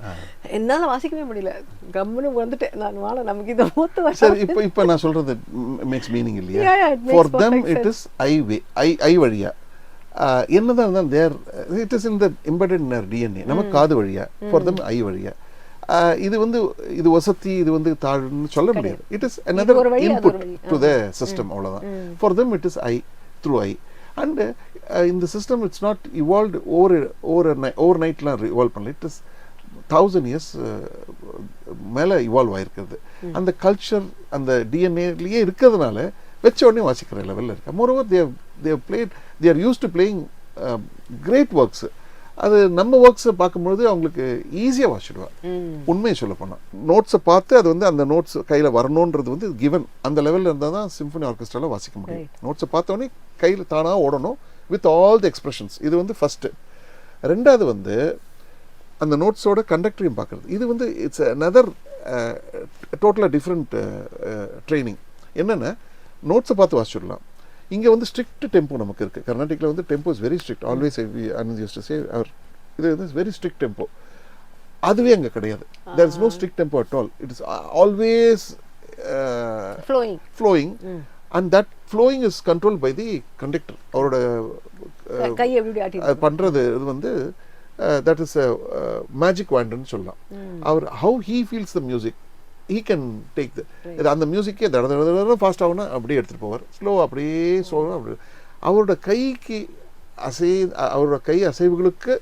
என்னால் வாசிக்கவே முடியல, கம்முன்னு வந்துட்டேன் நான். வாழ நமக்கு இதை மூத்து வருஷம். இப்போ நான் சொல்றது மேக்ஸ் மீனிங் இல்லையா? For them it is eye வழியா என்னதான் இருந்தாலும் there it is in the embedded in our DNA. நமக்கு காது வழியா, ஃபார் தெம் ஐ வழியா. இது வந்து இது வசதி, இது வந்து தாழ்ன்னு சொல்ல முடியாது. It is another input to the system, அவ்வளவுதான். For them it is I, through I. And in the system it's not evolved overnight-லாம் evolve பண்ணல. It is 1000 years மேல evolve ஆயிருக்கிறது. அந்த கல்ச்சர் அந்த டிஎன்ஏலயே இருக்கிறதுனால வச்ச உடனே வாசிக்கிற லெவலில் இருக்கு. Moreover they have played, they are used to playing great works. அது நம்ம ஒர்க்ஸை பார்க்கும்பொழுது அவங்களுக்கு ஈஸியாக வாசிடுவார். உண்மையை சொல்ல போனால் நோட்ஸை பார்த்து அது வந்து அந்த நோட்ஸ் கையில் வரணுன்றது வந்து கிவன். அந்த லெவலில் இருந்தால் தான் சிம்பனி ஆர்கெஸ்ட்ராவில் வாசிக்க முடியும். நோட்ஸை பார்த்தோன்னே கையில் தானாக ஓடணும் வித் ஆல் தி எக்ஸ்பிரஷன்ஸ். இது வந்து ஃபஸ்ட்டு. ரெண்டாவது வந்து அந்த நோட்ஸோட கண்டக்டரையும் பார்க்குறது. இது வந்து இட்ஸ் another டோட்டலாக டிஃப்ரெண்ட் ட்ரைனிங். என்னென்னா நோட்ஸை பார்த்து வாசிச்சிடலாம். இங்கே வந்து ஸ்ட்ரிக்ட் டெம்போ நமக்கு இருக்குது. கர்நாடிக்கில் வந்து tempo is very strict. Always Anand used to say அவர் இது வந்து வெரி ஸ்ட்ரிக்ட் டெம்போ. அதுவே அங்கே கிடையாது. There is no strict tempo at all. It is always flowing and that flowing is control by the conductor. அவரோட பண்ணுறது இது வந்து தட் இஸ் மேஜிக் வாண்டன்னு சொல்லலாம். அவர் how he feels the music, he can take அந்த மியூசிக்கே தட ஃபாஸ்ட் ஆகுனா அப்படியே எடுத்துகிட்டு போவார். ஸ்லோவாக அப்படியே ஸ்லோவாக அப்படி அவரோட கைக்கு அவரோட கை அசைவுகளுக்கு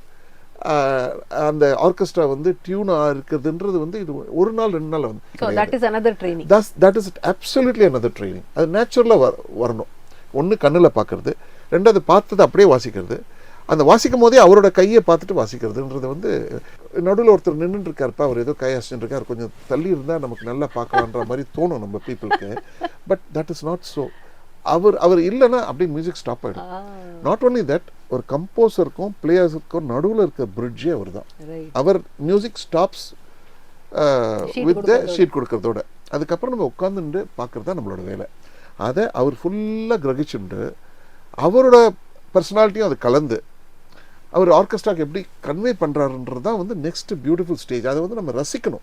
அந்த ஆர்கெஸ்ட்ரா வந்து டியூனாக இருக்குதுன்றது வந்து இது ஒரு நாள் 2 நாள் வந்து தட் இஸ் அப்சல்யூட்லி another training. அது நேச்சுரலாக வரணும். ஒன்று கண்ணில் பார்க்கறது, ரெண்டாவது பார்த்தது அப்படியே வாசிக்கிறது. அந்த வாசிக்கும் போதே அவரோட கையை பார்த்துட்டு வாசிக்கிறதுன்றது வந்து நடுவில் ஒருத்தர் நின்றுட்டு இருக்காருப்பா, அவர் ஏதோ கை அசிச்சுட்டு இருக்கார், கொஞ்சம் தள்ளி இருந்தால் நமக்கு நல்லா பார்க்கலான்ற மாதிரி தோணும் நம்ம பீப்புளுக்கு. But that is not so. அவர் இல்லைன்னா அப்படியே மியூசிக் ஸ்டாப் ஆகிடும். நாட் ஓன்லி தட், ஒரு கம்போசருக்கும் பிளேயர்ஸுக்கும் நடுவில் இருக்க பிரிட்ஜே அவர் தான். அவர் music stops with the sheet கொடுக்கறதோட அதுக்கப்புறம் நம்ம உட்காந்துட்டு பார்க்குறது தான் நம்மளோட வேலை. அதை அவர் ஃபுல்லாக கிரகிச்சுண்டு அவரோட பர்சனாலிட்டியும் அது கலந்து அவர் ஆர்கெஸ்ட்ராக்கு எப்படி கன்வே பண்ணுறாருன்றது தான் வந்து நெக்ஸ்ட் பியூட்டிஃபுல் ஸ்டேஜ். அதை வந்து நம்ம ரசிக்கணும்.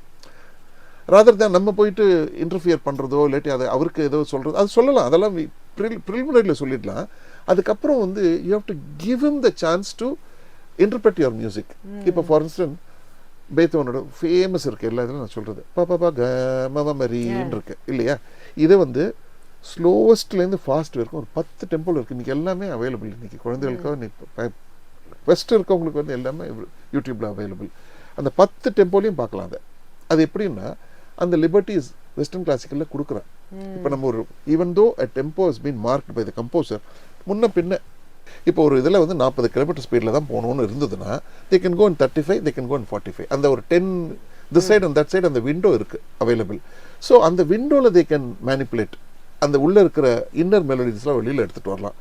ராதர் தான் நம்ம போயிட்டு இன்டர்ஃபியர் பண்ணுறதோ இல்லாட்டி அதை அவருக்கு ஏதோ சொல்கிறது அது சொல்லலாம். அதெல்லாம் ப்ரிலிமினரியில் சொல்லிடலாம். அதுக்கப்புறம் வந்து you have to give him the chance to interpret your music. இப்போ ஃபார் இன்ஸ்டன்ஸ் பேத்தோனோட ஃபேமஸ் இருக்குது எல்லா இதில் நான் சொல்கிறது பாப்பா க மரின்னு இருக்குது இல்லையா. இதை வந்து ஸ்லோவஸ்ட்லேருந்து ஃபாஸ்ட் வரைக்கும் ஒரு 10 டெம்போவில் இருக்குது. இன்றைக்கி எல்லாமே அவைலபிள். இன்றைக்கி குழந்தைகளுக்காக வெஸ்ட் இருக்கவங்களுக்கு வந்து எல்லாமே யூடியூப்பில் அவைலபிள். அந்த 10 டெம்போலையும் பார்க்கலாம். அது எப்படின்னா அந்த லிபர்ட்டிஸ் வெஸ்டர்ன் கிளாசிக்கலில் கொடுக்குறேன். இப்போ நம்ம ஒரு even though a tempo has been marked by the composer முன்ன பின்ன இப்போ ஒரு இதில் வந்து 40 கிலோமீட்டர் ஸ்பீடில் தான் போகணும்னு இருந்ததுன்னா they can go in 35, they can go in 45. அந்த ஒரு 10 this side and that side அந்த விண்டோ இருக்குது அவைலபிள். ஸோ அந்த விண்டோவில் they can manipulate. அந்த உள்ளே இருக்கிற இன்னர் மெலடிஸ்லாம் வெளியில் எடுத்துகிட்டு வரலாம்.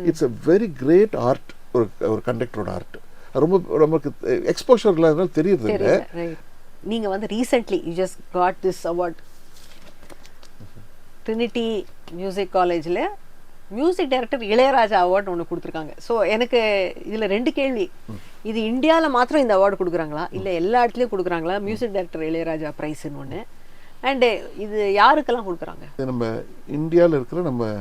It's a very great art. ஒரு கண்டக்டரோட ஆர்ட் ரொம்ப நமக்கு எக்ஸ்போஷர் இல்லாதனால தெரியுது இல்லை. நீங்கள் வந்து recently you just got this award Trinity music காலேஜில் மியூசிக் டைரக்டர் இளையராஜா அவார்டு ஒன்று கொடுத்துருக்காங்க. ஸோ எனக்கு இதில் 2 கேள்வி. இது இந்தியாவில் மாத்திரம் இந்த அவார்டு கொடுக்குறாங்களா இல்லை எல்லா இடத்துலையும் கொடுக்குறாங்களா? மியூசிக் டைரக்டர் இளையராஜா ப்ரைஸ்ன்னு ஒன்று. அண்டு இது யாருக்கெல்லாம் கொடுக்குறாங்க? நம்ம இந்தியாவில் இருக்கிற நம்ம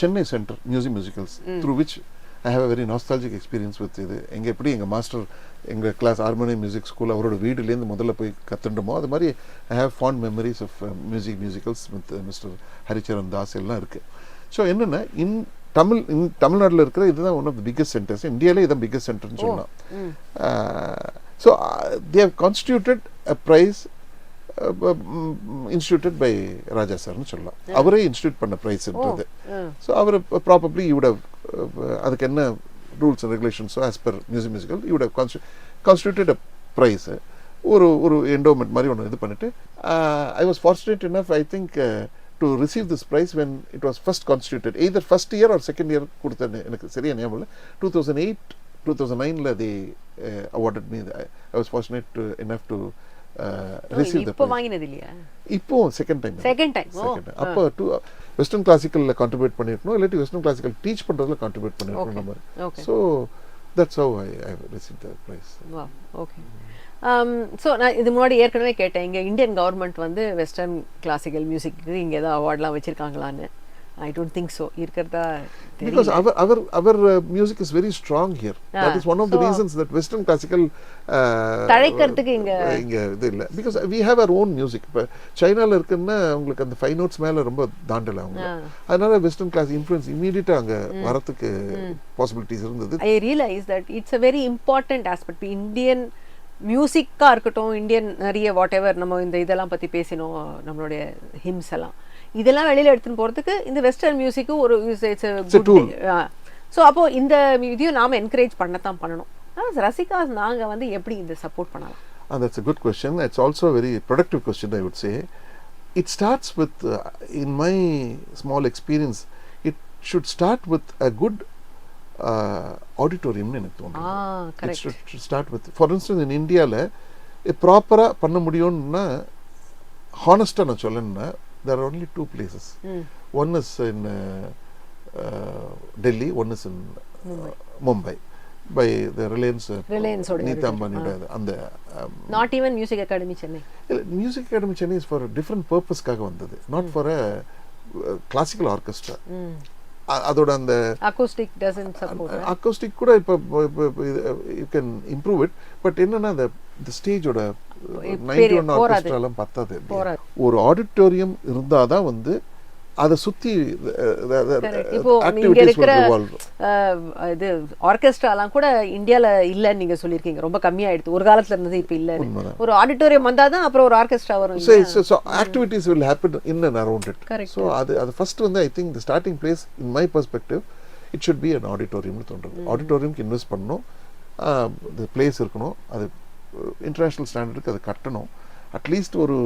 Chennai centre musicals through which I have a very nostalgic experience with இது. எப்படி எங்கள் மாஸ்டர் எங்கள் கிளாஸ் ஹார்மோனியம் மியூசிக் ஸ்கூல் அவரோட வீடுலேருந்து முதல்ல போய் கற்றுண்டோமோ அது மாதிரி I have fond memories of musicals with mister Haricharan Das எல்லாம் இருக்குது. ஸோ என்னென்னா தமிழ்நாட்டில் இருக்கிற இதுதான் one of the biggest centres. இந்தியாவிலே இதுதான் பிக்கஸ்ட் சென்டர்னு சொல்லலாம். So they have constituted a prize instituted by Raja சார்னு சொல்லலாம். அவரே இன்ஸ்டியூட் பண்ண ப்ரைஸ்ன்றது. ஸோ அவர் ப்ராபப்ளி யூட் ஹவ் அதுக்கு என்ன ரூல்ஸ் அண்ட் ரெகுலேஷன்ஸோ as per musical you'd have constituted a prize. ஒரு என்டோமெண்ட் மாதிரி ஒன்று இது பண்ணிட்டு ஐ was fortunate enough I think to receive this prize when it was first constituted, either first year or second year கொடுத்த எனக்கு சரியா ஞாபகம் இல்லை. 2008 2009 they awarded me. I was fortunate enough to receive the prize. இப்போ வாங்கினது இல்லையா? இப்போ second time அப்போ வெஸ்டர்ன் கிளாசிக்கல்ல கான்ட்ரிபியூட் பண்ணிருக்கணும், இல்லாட்டி வெஸ்டர்ன் கிளாசிக்கல் டீச் பண்றதுல கான்ட்ரிபியூட் பண்ணிருக்கணும் நம்ம. So that's how I receive the prize. Okay. So நான் இது முன்னாடி ஏற்கனவே கேட்டேன், இங்கே இந்தியன் கவர்மெண்ட் வந்து வெஸ்டர்ன் கிளாசிக்கல் மியூசிக்கு இங்கே ஏதாவது அவார்ட்லாம் வச்சுருக்காங்களான்னு. I don't think so. இருக்கிறதா because our music is very strong here. That is one of the reasons that western classical தழைக்கிறதுக்கு இங்க இது இல்லை. because we have our own music. இப்போ சைனால இருக்குன்னா உங்களுக்கு அந்த 5 notes மேல ரொம்ப தாண்டல அவங்க. அதனால வெஸ்டர்ன் கிளாஸ் இன்ஃப்ளூயன்ஸ் இமீடியட்டா அங்க வரதுக்கு பாசிபிலிட்டிஸ் இருந்தது. I realize that it's a very important aspect. Indian மியூசிக்காக இருக்கட்டும், இந்தியன் நிறைய வாட் எவர் நம்ம இந்த இதெல்லாம் பற்றி பேசினோம், நம்மளுடைய ஹிம்ஸ் எல்லாம் இதெல்லாம் வெளியில் எடுத்துன்னு போகிறதுக்கு இந்த வெஸ்டர்ன் மியூசிக்கு ஒரு ஸோ அப்போது இந்த இதையும் நாம் என்கரேஜ் பண்ணத்தான் பண்ணணும். ரசிகா நாங்கள் வந்து எப்படி இந்த சப்போர்ட் பண்ணலாம்? That's a good question. It's also a very productive question, I would say. It starts with, in my small experience, it should start with a good auditorium. It should start with, for instance, in India ப்ராப்பராக பண்ண முடியும்னா ஹானஸ்டாக நான் சொல்லணும்னா there are only 2 places. One is in Delhi, one is in Mumbai by the Reliance Neeta Ambaniyoda and not even Music Academy Chennai. Music Academy Chennai is for a different purpose காக வந்தது, not for a classical orchestra. அதோட அந்த acoustic doesn't support. acoustic கூட இப்போ you can improve it, but என்னன்னா the stage ஓட 91 ஆர்கெஸ்ட்ராலாம் பத்தாது. ஒரு ஆடிட்டோரியம் இருந்தாதான் வந்து அதை சுத்தி ஆக்டிவிட்டீஸ் will revolve. இது ஆர்கெஸ்ட்ராலாம் கூட இந்தியால இல்லன்னு நீங்க சொல்லிருக்கீங்க, ரொம்ப கம்மியாயிடுது. ஒரு காலத்துல இருந்தது, இப்ப இல்ல. ஒரு ஆடிட்டோரியம் வந்தாதான் அப்புறம் ஒரு ஆர்கெஸ்ட்ரா வரும். So activities will happen in and around it. So அது first வந்து I think the starting place in my perspective it should be an auditorium னு தோன்றுது. ஆடிட்டோரியம்க்கு இன்வெஸ்ட் பண்ணணும், the place இருக்கணும், அது இன்டர்நேஷனல் ஸ்டாண்டர்டுக்கு அது கட்டணும். அட்லீஸ்ட் ஒரு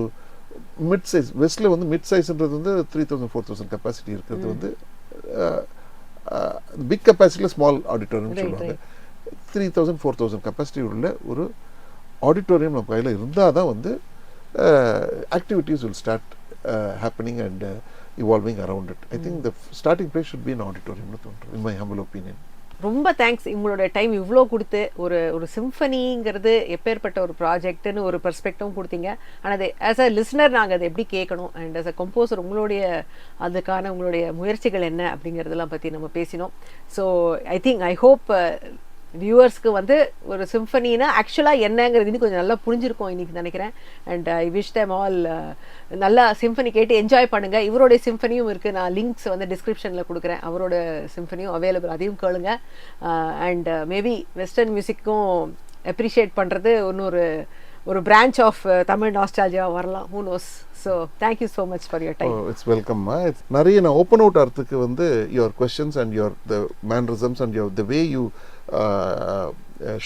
மிட் சைஸ், வெஸ்ட்ல வந்து மிட் சைஸ்ன்றது வந்து 3000-4000 கெப்பாசிட்டி இருக்கிறது வந்து பிக் கெப்பாசிட்டியில் ஸ்மால் ஆடிட்டோரியம் சொல்லுவாங்க. 3000-4000 கெப்பாசிட்டி உள்ள ஒரு ஆடிட்டோரியம் நம்ம கையில் இருந்தால் தான் வந்து activities will start happening and evolving around it. I think the starting place should be in ஆடிட்டோரியம்னு தோன்றும், இன் மை ஹம்பிள் ஒப்பீனியன். ரொம்ப தேங்க்ஸ் உங்களோட டைம் இவ்வளோ கொடுத்து ஒரு சிம்ஃபனிங்கிறது எப்பேற்பட்ட ஒரு ப்ராஜெக்ட்னு ஒரு பெர்ஸ்பெக்டிவும் கொடுத்தீங்க. ஆனால் அது ஆஸ் அ லிஸ்னர் நாங்கள் அதை எப்படி கேட்கணும் அண்ட் ஆஸ் அ கம்போசர் உங்களுடைய அதுக்கான உங்களுடைய முயற்சிகள் என்ன அப்படிங்கிறதெல்லாம் பற்றி நம்ம பேசினோம். ஸோ ஐ ஹோப் வியூவர்ஸ்க்கு வந்து ஒரு சிம்ஃபனினா ஆக்சுவலாக என்னங்கிறது இன்னும் கொஞ்சம் நல்லா புரிஞ்சிருக்கோம் இன்னைக்கு நினைக்கிறேன். And I wish them all நல்லா சிம்ஃபனி கேட்டு என்ஜாய் பண்ணுங்கள். இவருடைய சிம்ஃபனியும் இருக்குது, நான் லிங்க்ஸ் வந்து டிஸ்கிரிப்ஷனில் கொடுக்குறேன். அவரோட சிம்ஃபனியும் அவைலபிள், அதையும் கேளுங்க. அண்ட் மேபி வெஸ்டர்ன் மியூசிக்கும் அப்ரிஷியேட் பண்ணுறது இன்னொரு ஒரு பிரான்ச் ஆஃப் தமிழ் நாஸ்டாலஜியா வரலாம், who knows. So thank you so much for your time. Oh, it's welcome. It's நிறைய நான் ஓப்பன் அவுட் ஆகிறதுக்கு வந்து your questions and your the mannerisms and your the way you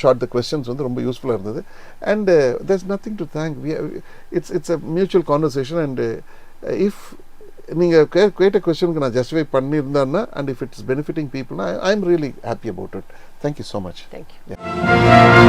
shot the questions வந்து ரொம்ப யூஸ்ஃபுல்லாக இருந்தது. And there's nothing to thank. It's a mutual conversation, and if நீங்கள் கேட்ட கொஸ்டினுக்கு நான் justify பண்ணியிருந்தேன்னா, and if it's benefiting people, I'm really happy about it. Thank you so much. Thank you.